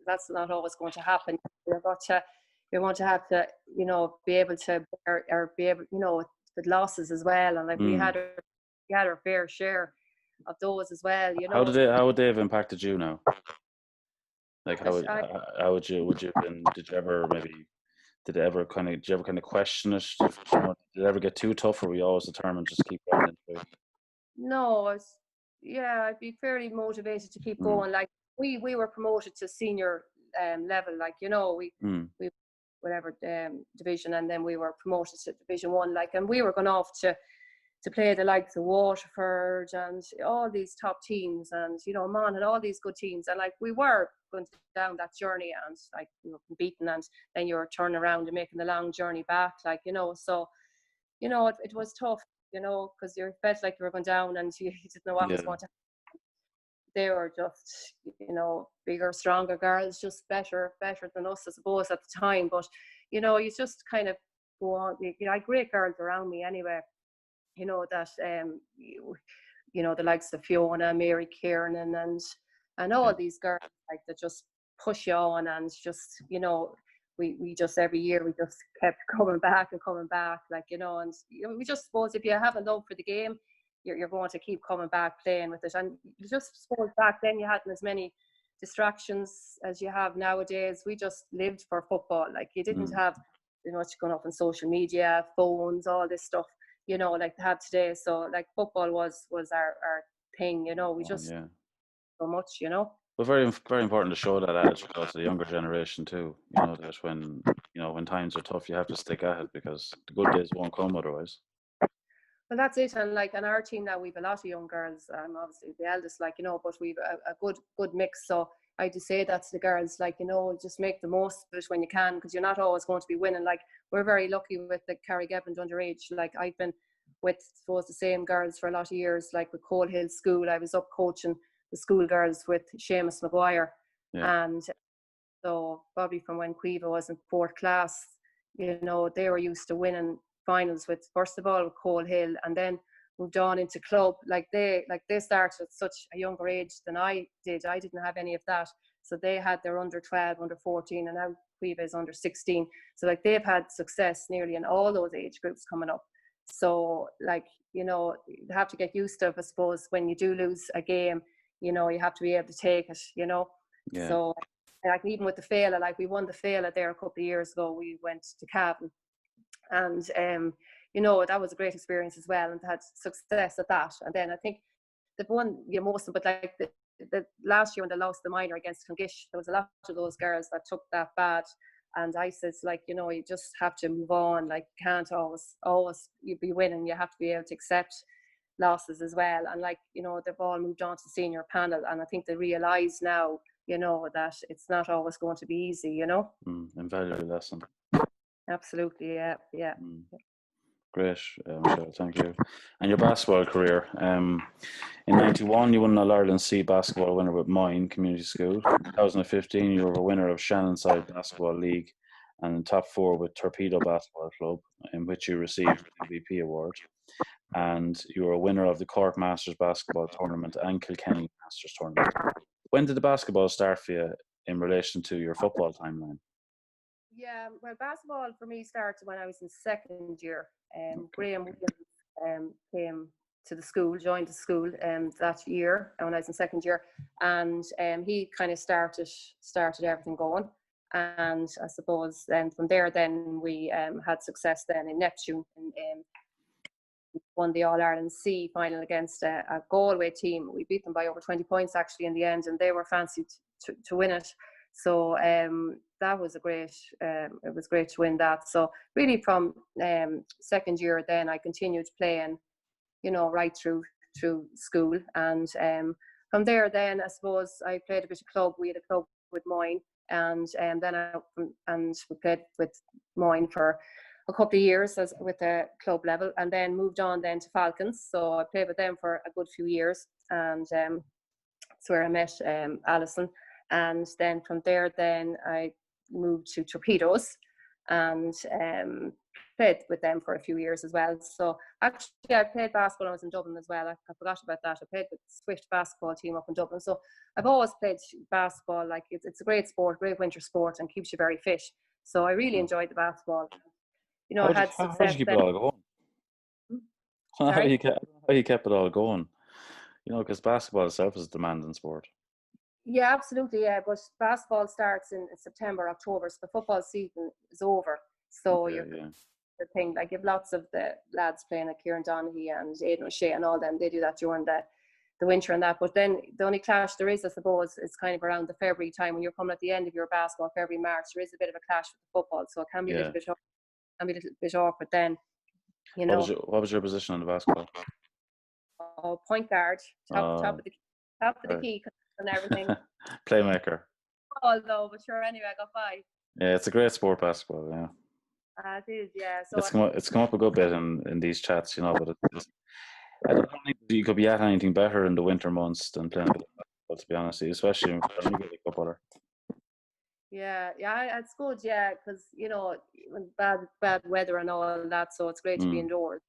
that's not always going to happen. You're going to have to, you know, be able to bear, or be able, you know, with losses as well. And like we had our fair share of those as well. You know, How would they have impacted you now? Like, would you did you ever did you ever kind of question it? You know, did it ever get too tough, or were you always determined just to keep going into it? No, I'd be fairly motivated to keep going. Like we were promoted to senior level, like, you know, we whatever division, and then we were promoted to Division 1, like, and we were going off to play the likes of Waterford and all these top teams, and, you know, Mon and all these good teams, and like we were going down that journey, and like we were beaten, and then you're turning around and making the long journey back, like, you know, so, you know, it was tough, you know, because you felt like you were going down, and you didn't know what was going to happen. They were just, you know, bigger, stronger girls, just better than us, I suppose, at the time. But, you know, you just kind of go on. You know, I had great girls around me anyway, you know, that, you know, the likes of Fiona, Mary Kiernan, and all these girls, like, that just push you on, and just, you know, we just every year we just kept coming back, like, you know, and, you know, we just suppose if you have a love for the game, you're going to keep coming back playing with it. And you just suppose back then you hadn't as many distractions as you have nowadays. We just lived for football. Like, you didn't have, you know, much going up on social media, phones, all this stuff, you know, like they have today. So like football was our thing, you know. We just so much, you know. But very important to show that attitude to the younger generation too. You know, that when times are tough, you have to stick at it, because the good days won't come otherwise. Well, that's it. And like on our team now, we've a lot of young girls. I'm obviously the eldest, like, you know, but we've a good mix. So I do say that to the girls, like, you know, just make the most of it when you can, because you're not always going to be winning. Like, we're very lucky with the Carrick-Edmonds Underage. Like, I've been with, I suppose, the same girls for a lot of years. Like with Cole Hill School, I was up coaching the school girls with Seamus Maguire. And so probably from when Cueva was in 4th class, you know, they were used to winning finals with, first of all, with Cole Hill, and then moved on into club. Like they started at such a younger age than I did. I didn't have any of that. So they had their under 12, under 14, and now Cueva is under 16. So like they've had success nearly in all those age groups coming up. So like, you know, you have to get used to it, I suppose, when you do lose a game, you know, you have to be able to take it, you know. So like even with the Féile, like we won the Féile there a couple of years ago. We went to Cavan, and you know, that was a great experience as well, and had success at that. And then I think the one, you know, most of it, like the last year when they lost the minor against Clongish, there was a lot of those girls that took that bad. And I said, like, you know, you just have to move on. Like, you can't always you be winning. You have to be able to accept losses as well. And like, you know, they've all moved on to senior panel, and I think they realise now, you know, that it's not always going to be easy, you know. Invaluable lesson. Absolutely, yeah. Great, Michelle, thank you. And your basketball career, in '91 you won an All-Ireland C basketball winner with Moyne Community School. In 2015 you were a winner of Shannonside Basketball League and top 4 with Torpedo Basketball Club, in which you received the MVP award. And you were a winner of the Cork Masters Basketball Tournament and Kilkenny Masters Tournament. When did the basketball start for you in relation to your football timeline? Yeah, well, basketball for me started when I was in 2nd year. Graham Williams came to the school, joined the school that year when I was in 2nd year, and he kind of started everything going. And I suppose then from there, then we had success then in Neptune, and won the All-Ireland C final against a Galway team. We beat them by over 20 points actually in the end, and they were fancied to win it. So that was it was great to win that. So really from 2nd year then I continued playing, you know, right through school. And from there then I suppose I played a bit of club. We had a club with Moyne, and then we played with Moyne for a couple of years with the club level, and then moved on then to Falcons. So I played with them for a good few years, and that's where I met Alison. And then from there, then I moved to Torpedoes, and played with them for a few years as well. So actually, I played basketball when I was in Dublin as well. I forgot about that. I played with the Swift basketball team up in Dublin. So I've always played basketball. Like it's a great sport, great winter sport, and keeps you very fit. So I really enjoyed the basketball. You know, I had success. How did you keep it all going? How you kept it all going? You know, because basketball itself is a demanding sport. Yeah, absolutely. Yeah, but basketball starts in September, October, so the football season is over. So Okay, you're the thing. Like, you've lots of the lads playing, like Kieran Donaghy and Aidan O'Shea and all them. They do that during the winter and that. But then the only clash there is, I suppose, is kind of around the February time when you're coming at the end of your basketball, February, March. There is a bit of a clash with the football, so it can be a little bit awkward then. You know. What was your position in the basketball? Oh, point guard, top of the key and everything. Playmaker. Although, but sure, anyway, I got 5. Yeah, it's a great sport, basketball. Yeah. It is, yeah. So it's come up a good bit in these chats, you know. But I don't think you could be at anything better in the winter months than playing a bit of basketball, to be honest, especially when you get a cup butter. Yeah, it's good, yeah, because you know, when bad weather and all that, so it's great to be indoors.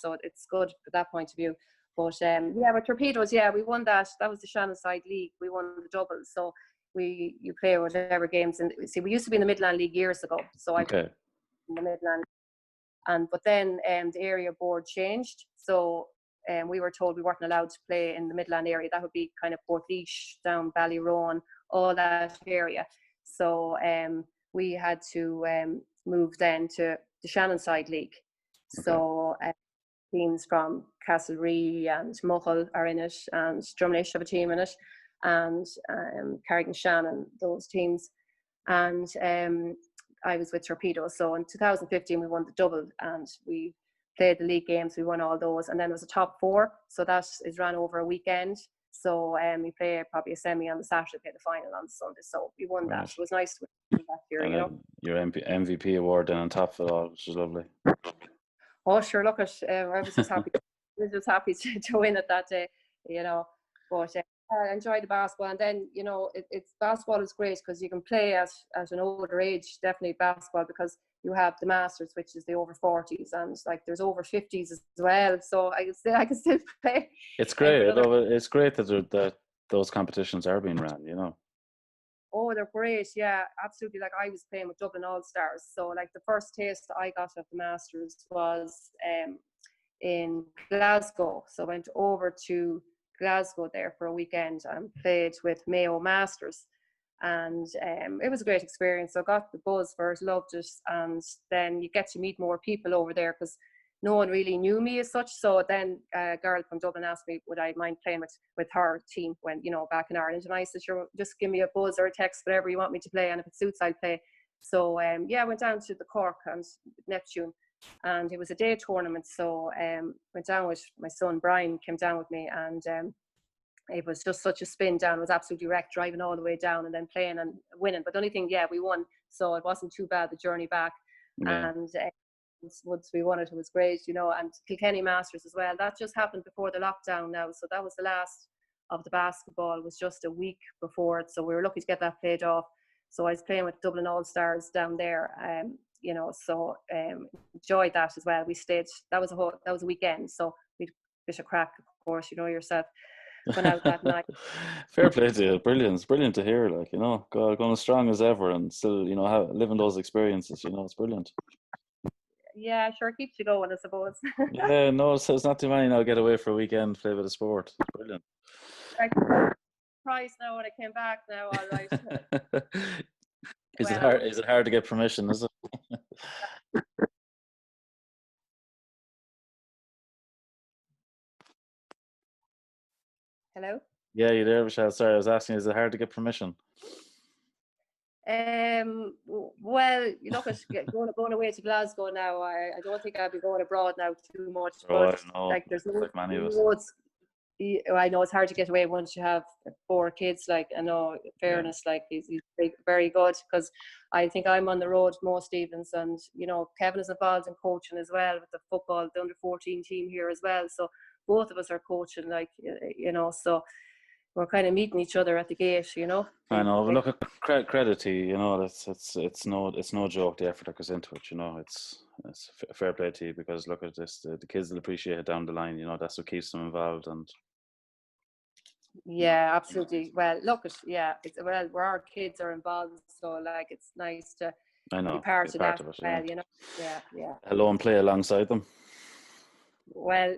So it's good from that point of view. But yeah, with Torpedoes, yeah, we won that. That was the Shannon Side League. We won the double. So you play whatever games, and see, we used to be in the Midland League years ago. So I played in the Midland, but then the area board changed. So we were told we weren't allowed to play in the Midland area. That would be kind of Portlaoise, down Ballyroan, all that area. So we had to move then to the Shannon Side League. So teams from Castlerea and Muckle are in it, and Drumlish have a team in it, and Carrick and Shannon, those teams. And I was with Torpedoes. So in 2015 we won the double, and we played the league games. We won all those, and then there was a top 4. So that is ran over a weekend. So we play probably a semi on the Saturday, play the final on the Sunday. So we won that. It was nice to win that year, and you know. Your MVP award then on top of it all, which is lovely. Oh, sure, look at I was just happy. To win it that day, you know. But I enjoyed the basketball, and then you know, it's basketball is great because you can play at an older age. Definitely basketball, because you have the masters, which is the over 40s, and like there's over 50s as well. So I can still play. It's great. It's great that those competitions are being ran, you know. Oh, they're great. Yeah, absolutely. Like, I was playing with Dublin All-Stars. So like the first taste I got of the Masters was in Glasgow. So I went over to Glasgow there for a weekend and played with Mayo Masters. And it was a great experience. So I got the buzz for it, loved it. And then you get to meet more people over there, because no one really knew me as such. So then a girl from Dublin asked me would I mind playing with her team when, you know, back in Ireland. And I said, sure, just give me a buzz or a text, whatever you want me to play, and if it suits, I'll play. So yeah, I went down to the Cork and Neptune, and it was a day tournament. So went down with my son Brian, came down with me, and it was just such a spin down. It was absolutely wrecked, driving all the way down and then playing and winning. But the only thing, yeah, we won, so it wasn't too bad, the journey back. And once we won it, it was great, you know. And Kilkenny Masters as well, that just happened before the lockdown now, so that was the last of the basketball, was just a week before it, so we were lucky to get that played off. So I was playing with Dublin All-Stars down there, you know, so enjoyed that as well. We stayed, that was a weekend, so we had a bit of crack, of course, you know yourself, went out that night. Fair play to you. Brilliant to hear, like, you know, going as strong as ever and still, you know, living those experiences, you know. It's brilliant. Yeah, sure, keeps you going, I suppose. Yeah, no, it's not too many now get away for a weekend, play a bit of sport. It's brilliant. Price now when I came back now, all right. Is it hard to get permission, is it? Hello? Yeah, you there, Michelle? Sorry, I was asking, is it hard to get permission? Well, you look at going away to Glasgow now. I don't think I'll be going abroad now too much. Oh, But I know. like, there's like many of us. I know it's hard to get away once you have 4 kids. Like, I know, fairness, like he's very good, because I think I'm on the road most evenings, and you know, Kevin is involved in coaching as well with the football, the under-14 team here as well. So both of us are coaching, like, you know, so we're kind of meeting each other at the gate, you know. I know, but look, credit to you. You know, it's no joke, the effort that goes into it. You know, it's fair play to you, because look at this, the kids will appreciate it down the line. You know, that's what keeps them involved. And yeah, absolutely. Well, look, well, where our kids are involved, so like it's nice to I know, be part of that of it. as well, you know. Yeah. Hello, and play alongside them. Well,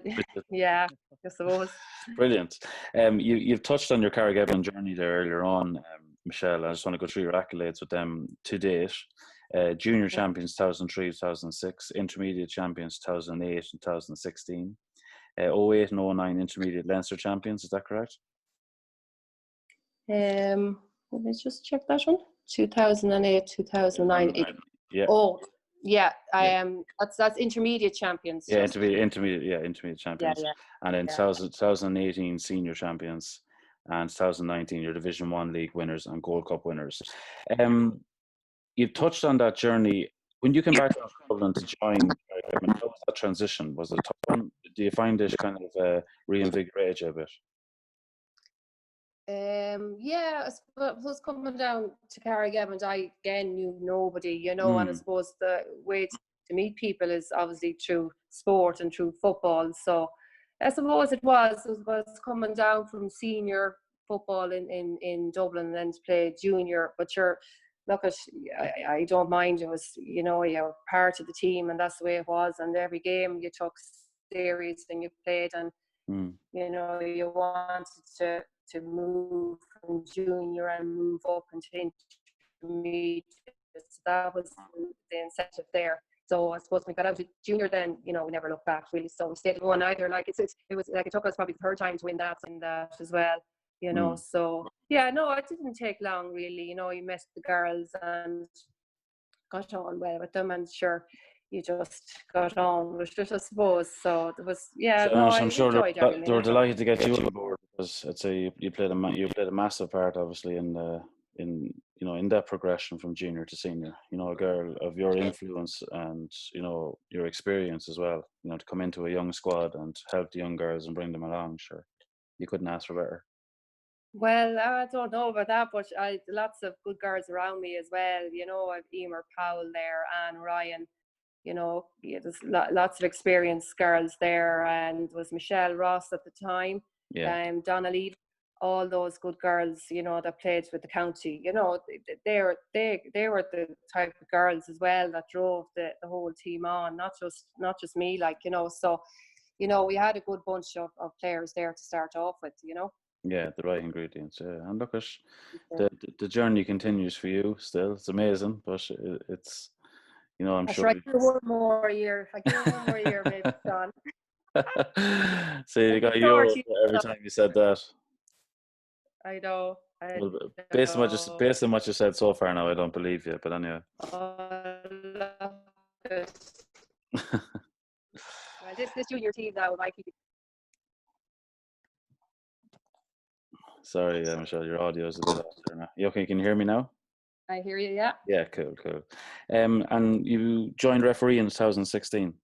yeah, I suppose. Brilliant. You've touched on your Carrick-Edmonds journey there earlier on, Michelle. I just want to go through your accolades with them to date. Junior champions 2003, 2006, intermediate champions 2008 and 2016, 08 and 09 intermediate Leinster champions. Is that correct? Let me just check that one. 2008, 2009. Yeah. Oh, yeah. I am. That's intermediate champions. Yeah, intermediate champions. Yeah. And then 2018 senior champions, and 2019 your Division 1 league winners and Gold Cup winners. You've touched on that journey. When you came back to Dublin to join, how was that transition? Was it a tough one? Do you find it kind of reinvigorated you a bit? Yeah, I suppose coming down to Carrick-Edmonds, I again knew nobody, you know, and I suppose the way to meet people is obviously through sport and through football. So I suppose it was coming down from senior football in Dublin and then to play junior. But look, I don't mind. It was, you know, you're part of the team, and that's the way it was. And every game you took serious and you played, and you know, you wanted to move from junior and move up and to intermediate. So that was the incentive there. So I suppose when we got out to junior, then, you know, we never looked back really. So we stayed in one either. Like it was like, it took us probably the 3rd time to win that as well, you know. So yeah, no, it didn't take long really. You know, you met the girls and got on well with them, and sure, you just got on with it, I suppose. So there was, So I I'm sure enjoyed everything. they were delighted to get you on board, because I'd say you played a massive part, obviously, in that progression from junior to senior. You know, a girl of your influence and, you know, your experience as well. You know, to come into a young squad and help the young girls and bring them along. Sure, you couldn't ask for better. Well, I don't know about that, but lots of good girls around me as well. You know, I've Emer Powell there, Anne Ryan. You know, there's lots of experienced girls there, and was Michelle Ross at the time. Donna Lee, all those good girls, you know, that played with the county. You know, they were the type of girls as well that drove the whole team on, not just me, like, you know. So, you know, we had a good bunch of players there to start off with, you know. Yeah, the right ingredients. Yeah, and look at the journey continues for you still. It's amazing, but it's, you know, I'm sure. I give it one more year. Maybe, Sean. So you got you every time you said that. I know. Well, based on what you said so far now, I don't believe you. But anyway. Well, this junior team now might be. Sorry, Michelle, your audio is a bit off there now. You okay? Can you hear me now? I hear you, yeah. Yeah, cool. And you joined referee in 2016.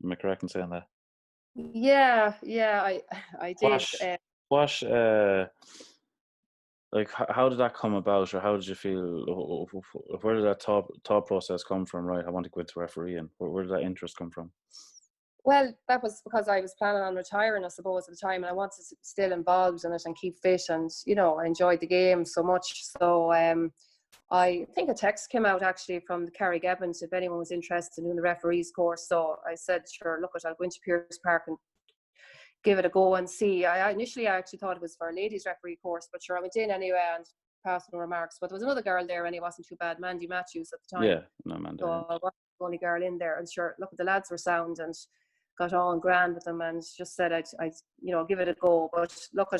Am I correct in saying that? Yeah, I did. Like, how did that come about, or how did you feel? Where did that thought process come from? Right, I want to go into refereeing. Where did that interest come from? Well, that was because I was planning on retiring, I suppose, at the time, and I wanted to still involved in it and keep fit, and, you know, I enjoyed the game so much. So I think a text came out actually from the Carrick-Edmonds if anyone was interested in the referees course. So I said, sure, look, I'll go into Pierce Park and give it a go and see. Initially I actually thought it was for a ladies referee course, but sure, I went in anyway and passed no remarks. But there was another girl there and it wasn't too bad, Mandy Matthews at the time. Yeah, no, Mandy. So I was the only girl in there, and sure, look, the lads were sound and got on grand with them, and just said I'd you know, give it a go. But look,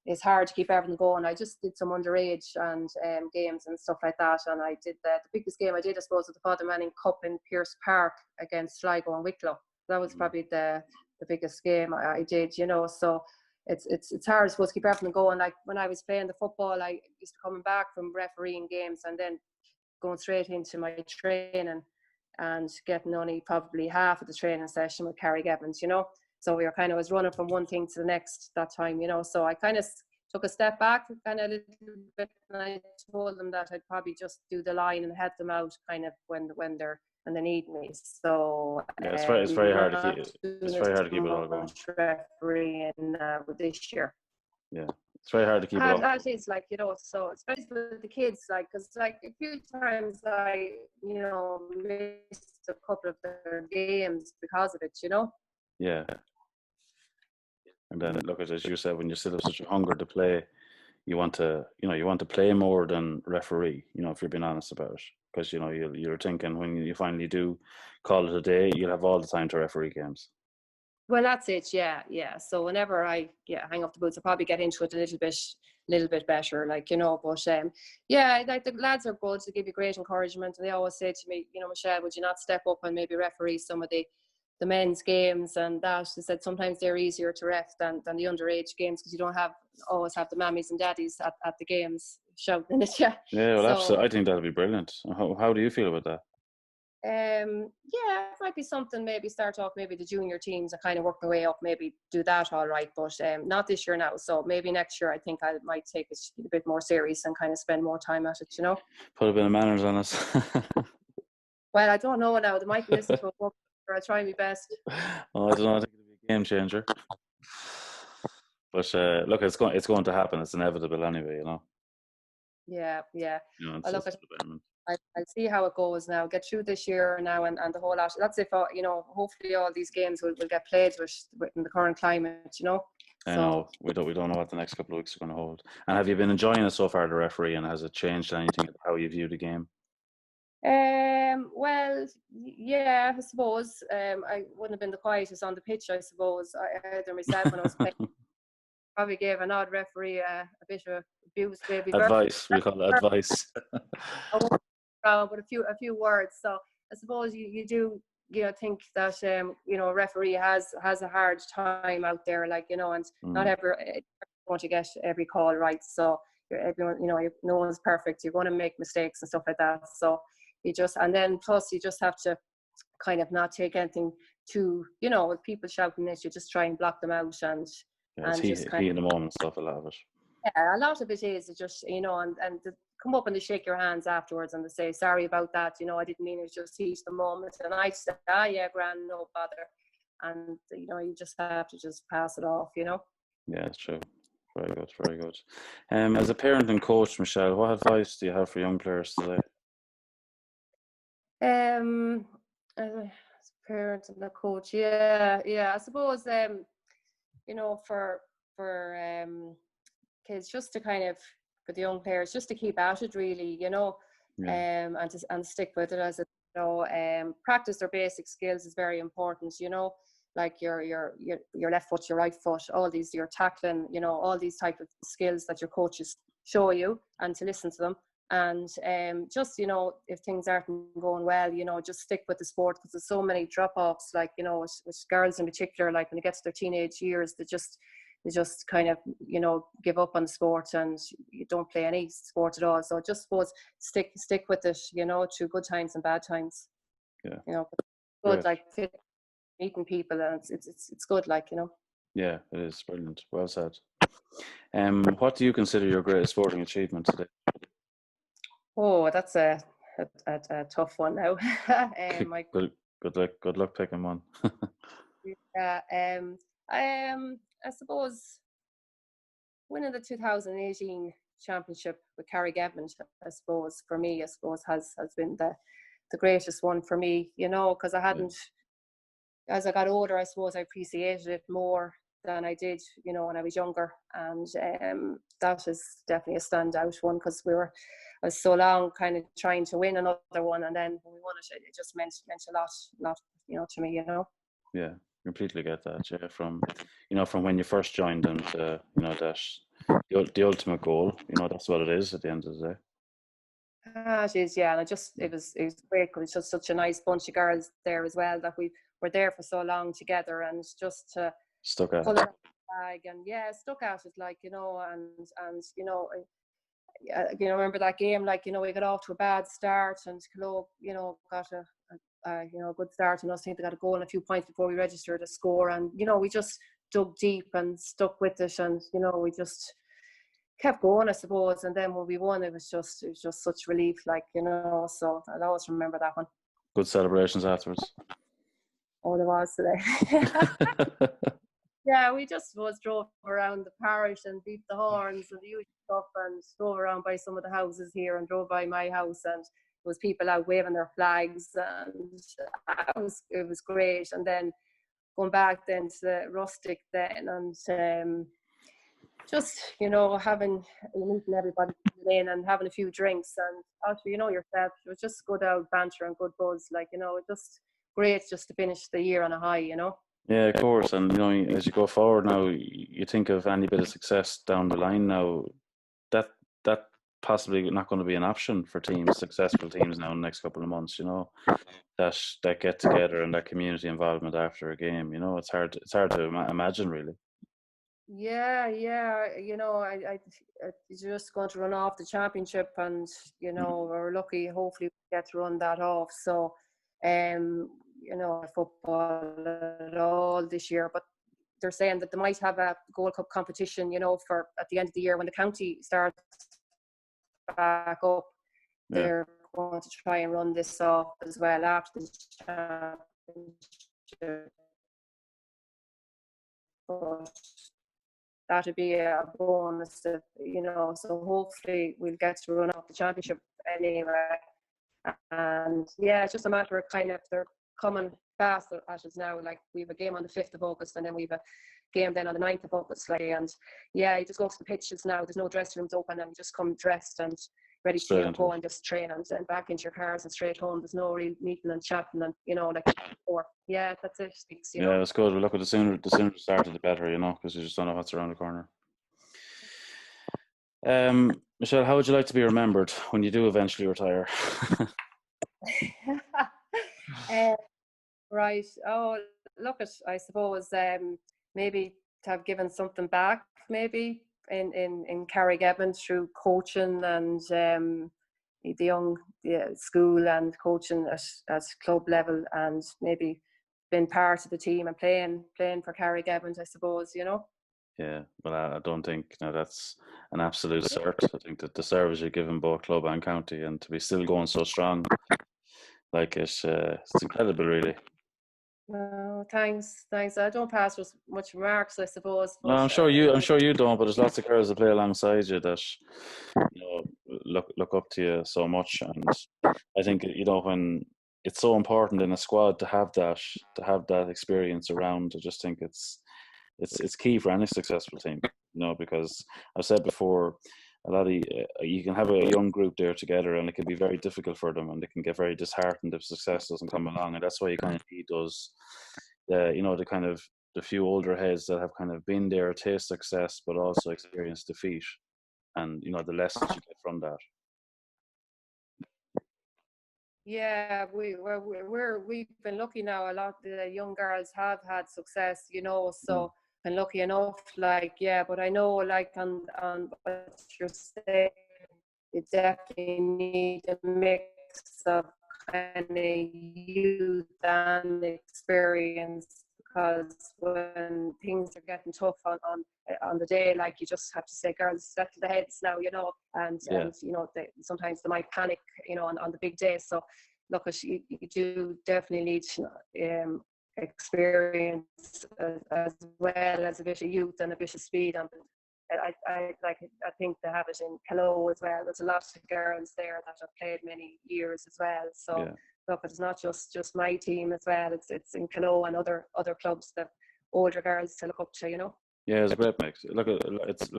it's hard to keep everything going. I just did some underage and games and stuff like that, and I did the biggest game I did, I suppose, was the Father Manning Cup in Pierce Park against Sligo and Wicklow. That was probably the biggest game I did, you know. So it's hard, I suppose, to keep everything going. Like when I was playing the football, I used to coming back from refereeing games and then going straight into my training and getting only probably half of the training session with Carrick-Edmonds, you know. So we were kind of was running from one thing to the next that time, you know. So I kind of took a step back kind of a little bit, and I told them that I'd probably just do the line and help them out kind of when they need me. So yeah, it's very hard to keep it all going. Refereeing with this year. Yeah, it's very hard to keep it all. Actually, it's like, you know, so especially with the kids, like, because like a few times I, you know, missed a couple of their games because of it, you know. Yeah. And then look, as you said, when you still have such a hunger to play, you want to play more than referee, you know, if you're being honest about it. Because, you know, you're thinking when you finally do call it a day, you'll have all the time to referee games. Well, that's it. Yeah. So whenever I hang up the boots, I'll probably get into it a little bit better, like, you know. But yeah, like the lads are good to give you great encouragement. And they always say to me, you know, Michelle, would you not step up and maybe referee some of the men's games and that? They said sometimes they're easier to ref than the underage games, because you don't always have the mammies and daddies at the games shouting at you. Yeah, well, absolutely. I think that'll be brilliant. How do you feel about that? Yeah, it might be something, maybe start off maybe the junior teams and kind of work my way up, maybe do that all right, but not this year now. So maybe next year I think I might take it a bit more serious and kind of spend more time at it, you know. Put a bit of manners on us. Well, I don't know now. They might listen to it, but I'll try my best. Oh, I don't know. I think it'll be a game changer. But look, it's going to happen. It's inevitable anyway, you know. Yeah. You know, I'll see how it goes now. Get through this year now and the whole lot. That's if, you know, hopefully all these games will get played in the current climate, you know. I know. We don't know what the next couple of weeks are going to hold. And have you been enjoying it so far, the referee, and has it changed anything how you view the game? Well, yeah, I suppose. I wouldn't have been the quietest on the pitch, I suppose. I heard myself when I was playing. Probably gave an odd referee a bit of abuse, maybe. Advice, we call it advice. But a few words. So I suppose you do, you know, think that you know, a referee has a hard time out there, like, you know, and not everyone going to get every call right. So everyone, you know, no one's perfect. You're going to make mistakes and stuff like that. So and then plus you just have to kind of not take anything too, you know, with people shouting at you, just try and block them out and just kind of in the moment stuff, a lot of it. Yeah, a lot of it is just, you know, and they come up and they shake your hands afterwards and they say, sorry about that, you know, I didn't mean it, just heat the moment. And I said, yeah, grand, no bother. And, you know, you just have to just pass it off, you know. Yeah, it's true. Very good. As a parent and coach, Michelle, what advice do you have for young players today? As a parent and a coach, yeah, I suppose, you know, for kids, just to kind of, for the young players, just to keep at it, really, you know. And stick with it, as you know. Practice their basic skills is very important, you know, like your left foot, your right foot, all these, your tackling, you know, all these type of skills that your coaches show you, and to listen to them. And just, you know, if things aren't going well, you know, just stick with the sport, because there's so many drop-offs, like, you know, with girls in particular, like when they get to their teenage years, they just kind of, you know, give up on the sport and you don't play any sport at all. So just suppose stick with it, you know, through good times and bad times. Yeah. You know, good, like meeting people, and it's good, like, you know. Yeah, it is brilliant. Well said. What do you consider your greatest sporting achievement today? Oh, that's a tough one now. Good luck picking one. Yeah, I suppose winning the 2018 championship with Carrick-Edmonds, I suppose, for me, has been the greatest one for me, you know, because I hadn't, as I got older, I suppose I appreciated it more than I did, you know, when I was younger. And that is definitely a standout one, because I was so long kind of trying to win another one, and then when we won it, it just meant a lot, you know, to me, you know. Yeah, completely get that. Yeah, from when you first joined, and you know, that the ultimate goal, you know, that's what it is at the end of the day. It is, yeah. And it was great, because it's just such a nice bunch of girls there as well, that we were there for so long together, and just to stuck at it. flag, and yeah, stuck at it, like, you know, and you know, you know, remember that game, like, you know, we got off to a bad start, and Cologne, you know, got you know, a good start, and us think they got a goal and a few points before we registered a score, and you know, we just dug deep and stuck with it, and you know, we just kept going, I suppose. And then when we won, it was just such relief, like, you know. So I'll always remember that one. Good celebrations afterwards. Oh, there was today. Yeah, we just drove around the parish and beat the horns and the usual stuff, and drove around by some of the houses here and drove by my house, and there was people out waving their flags, and it was great. And then going back then to the rustic then, and just, you know, meeting everybody in and having a few drinks, and after, you know yourself, it was just good out banter and good buzz, like, you know, just great just to finish the year on a high, you know. Yeah, of course. And you know, as you go forward now, you think of any bit of success down the line now, that possibly not going to be an option for teams, successful teams now in the next couple of months, you know, that get together and that community involvement after a game, you know, it's hard to imagine, really. Yeah, you know, I just going to run off the championship, and you know, we're lucky, hopefully we get to run that off. So you know, football at all this year, but they're saying that they might have a Gold Cup competition, you know, for at the end of the year when the county starts back up. Yeah. They're going to try and run this off as well after the championship. But that'd be a bonus, you know, so hopefully we'll get to run off the championship anyway. And yeah, it's just a matter of kind of, they're coming fast at us now. Like, we have a game on the 5th of August, and then we have a game then on the 9th of August. Like, and yeah, you just go to the pitches now. There's no dressing rooms open, and you just come dressed and ready to go and just train, and then back into your cars and straight home. There's no real meeting and chatting, and you know, like before. Yeah, that's it. You know? Yeah, it's good. Look, at the sooner it started, the better, you know, because you just don't know what's around the corner. Michelle, how would you like to be remembered when you do eventually retire? Right. Oh, look, I suppose maybe to have given something back, maybe in Carrick-Edmonds through coaching and the young school and coaching at club level, and maybe been part of the team and playing for Carrick-Edmonds, I suppose, you know. Yeah, but I don't think that's an absolute cert. I think that the service you're giving both club and county, and to be still going so strong, like it's incredible, really. No, thanks. I don't pass with much remarks, I suppose. No, I'm sure you don't. But there's lots of girls that play alongside you that, you know, look up to you so much, and I think, you know, when it's so important in a squad to have that experience around, I just think it's key for any successful team, you know, because I've said before, a lot of you can have a young group there together, and it can be very difficult for them, and they can get very disheartened if success doesn't come along, and that's why you kind of need those, you know, the few older heads that have kind of been there, taste success, but also experienced defeat, and you know, the lessons you get from that. Yeah, we've been lucky now. A lot of the young girls have had success, you know, so been lucky enough, like, yeah, but I know, like, on what you're saying, you definitely need a mix of kind of youth and experience, because when things are getting tough on the day, like, you just have to say, girls, settle the heads now, you know, and you know, sometimes they might panic, you know, on the big day. So look, you do definitely need experience as well as a bit of youth and a bit of speed. And I think they have it in Cologne as well. There's a lot of girls there that have played many years as well. So look, it's not just my team as well. It's in Cologne and other clubs that older girls to look up to, you know. Yeah, it's a great mix. Look,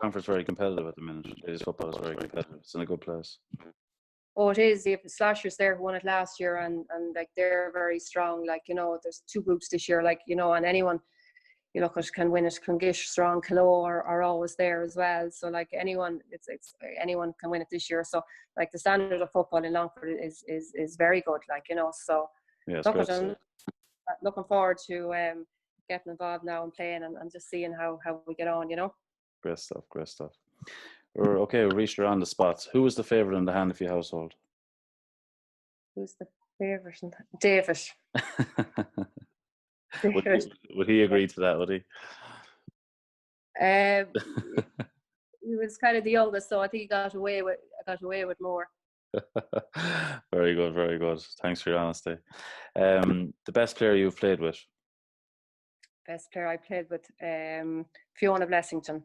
Longford's very competitive at the minute. Ladies football is very competitive. It's in a good place. Oh, it is. You have the Slashers there who won it last year, and like, they're very strong. Like, you know, there's 2 groups this year, like, you know, and anyone, you know, can win it. Clongish, Strong, Cologne are always there as well. So like, anyone, it's anyone can win it this year. So like, the standard of football in Longford is very good. Like, you know, so yeah, look, I'm looking forward to getting involved now and playing and just seeing how we get on, you know. Great stuff, great stuff. Okay, we reached around the spots. Who was the favourite in the Hannify household? Who's the favourite? David. Would he agree to that, would he? He was kind of the youngest, so I think he got away with more. Very good, very good. Thanks for your honesty. The best player you've played with? Best player I played with, Fiona Blessington.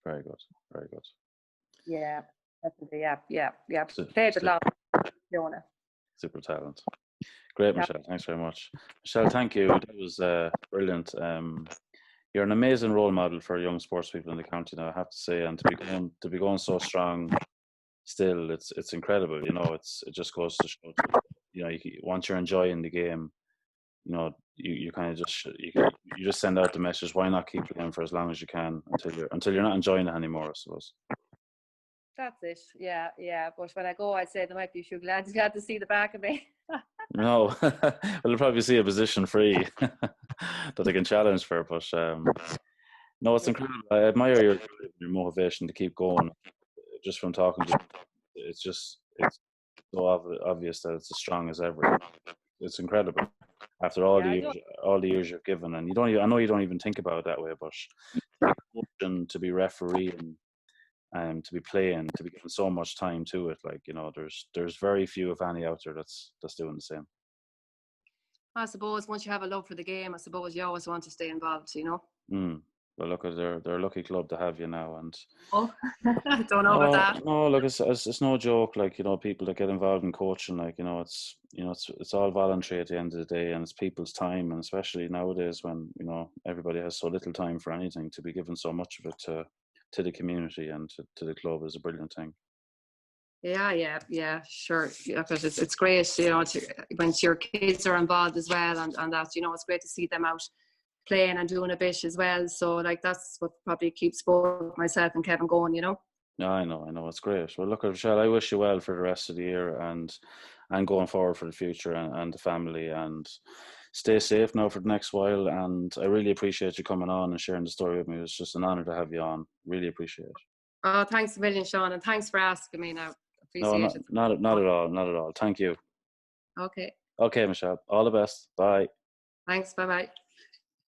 Very good, very good. Yeah, definitely. Yeah. Played with lots of Fiona. Super talent. Great, Michelle. Thanks very much. Michelle, thank you. That was brilliant. You're an amazing role model for young sports people in the county now, I have to say, and to be going so strong still, it's incredible. You know, it just goes to show, you know, once you're enjoying the game, you know, you kind of just you just send out the message, why not keep playing for as long as you can until you're not enjoying it anymore, I suppose. That's it. Yeah. But when I go, I'd say there might be a few lads glad to see the back of me. No, well, they'll probably see a position free that they can challenge for. But no, it's incredible. I admire your motivation to keep going. Just from talking to you, it's so obvious that it's as strong as ever. It's incredible. After all the years you've given, and I know you don't even think about it that way, but to be refereeing and to be playing, to be giving so much time to it, like, you know, there's very few, if any, out there that's doing the same. I suppose once you have a love for the game, I suppose you always want to stay involved, you know. Well, look, they're a lucky club to have you now, and I don't know about that. No, look, it's no joke. Like, you know, people that get involved in coaching, like, you know, it's all voluntary at the end of the day, and it's people's time, and especially nowadays when, you know, everybody has so little time for anything, to be given so much of it to the community and to the club is a brilliant thing. Yeah, sure. Yeah, because it's great, you know, when your kids are involved as well, and that, you know, it's great to see them out playing and doing a bit as well. So, like, that's what probably keeps both myself and Kevin going, you know. Yeah, I know, it's great. Well, look, Michelle, I wish you well for the rest of the year and going forward for the future and the family, and stay safe now for the next while. And I really appreciate you coming on and sharing the story with me. It was just an honour to have you on. Really appreciate it. Oh, thanks a million, Sean, and thanks for asking me now. Appreciate it. Not at all. Thank you. Okay. Okay, Michelle. All the best. Bye. Thanks. Bye-bye.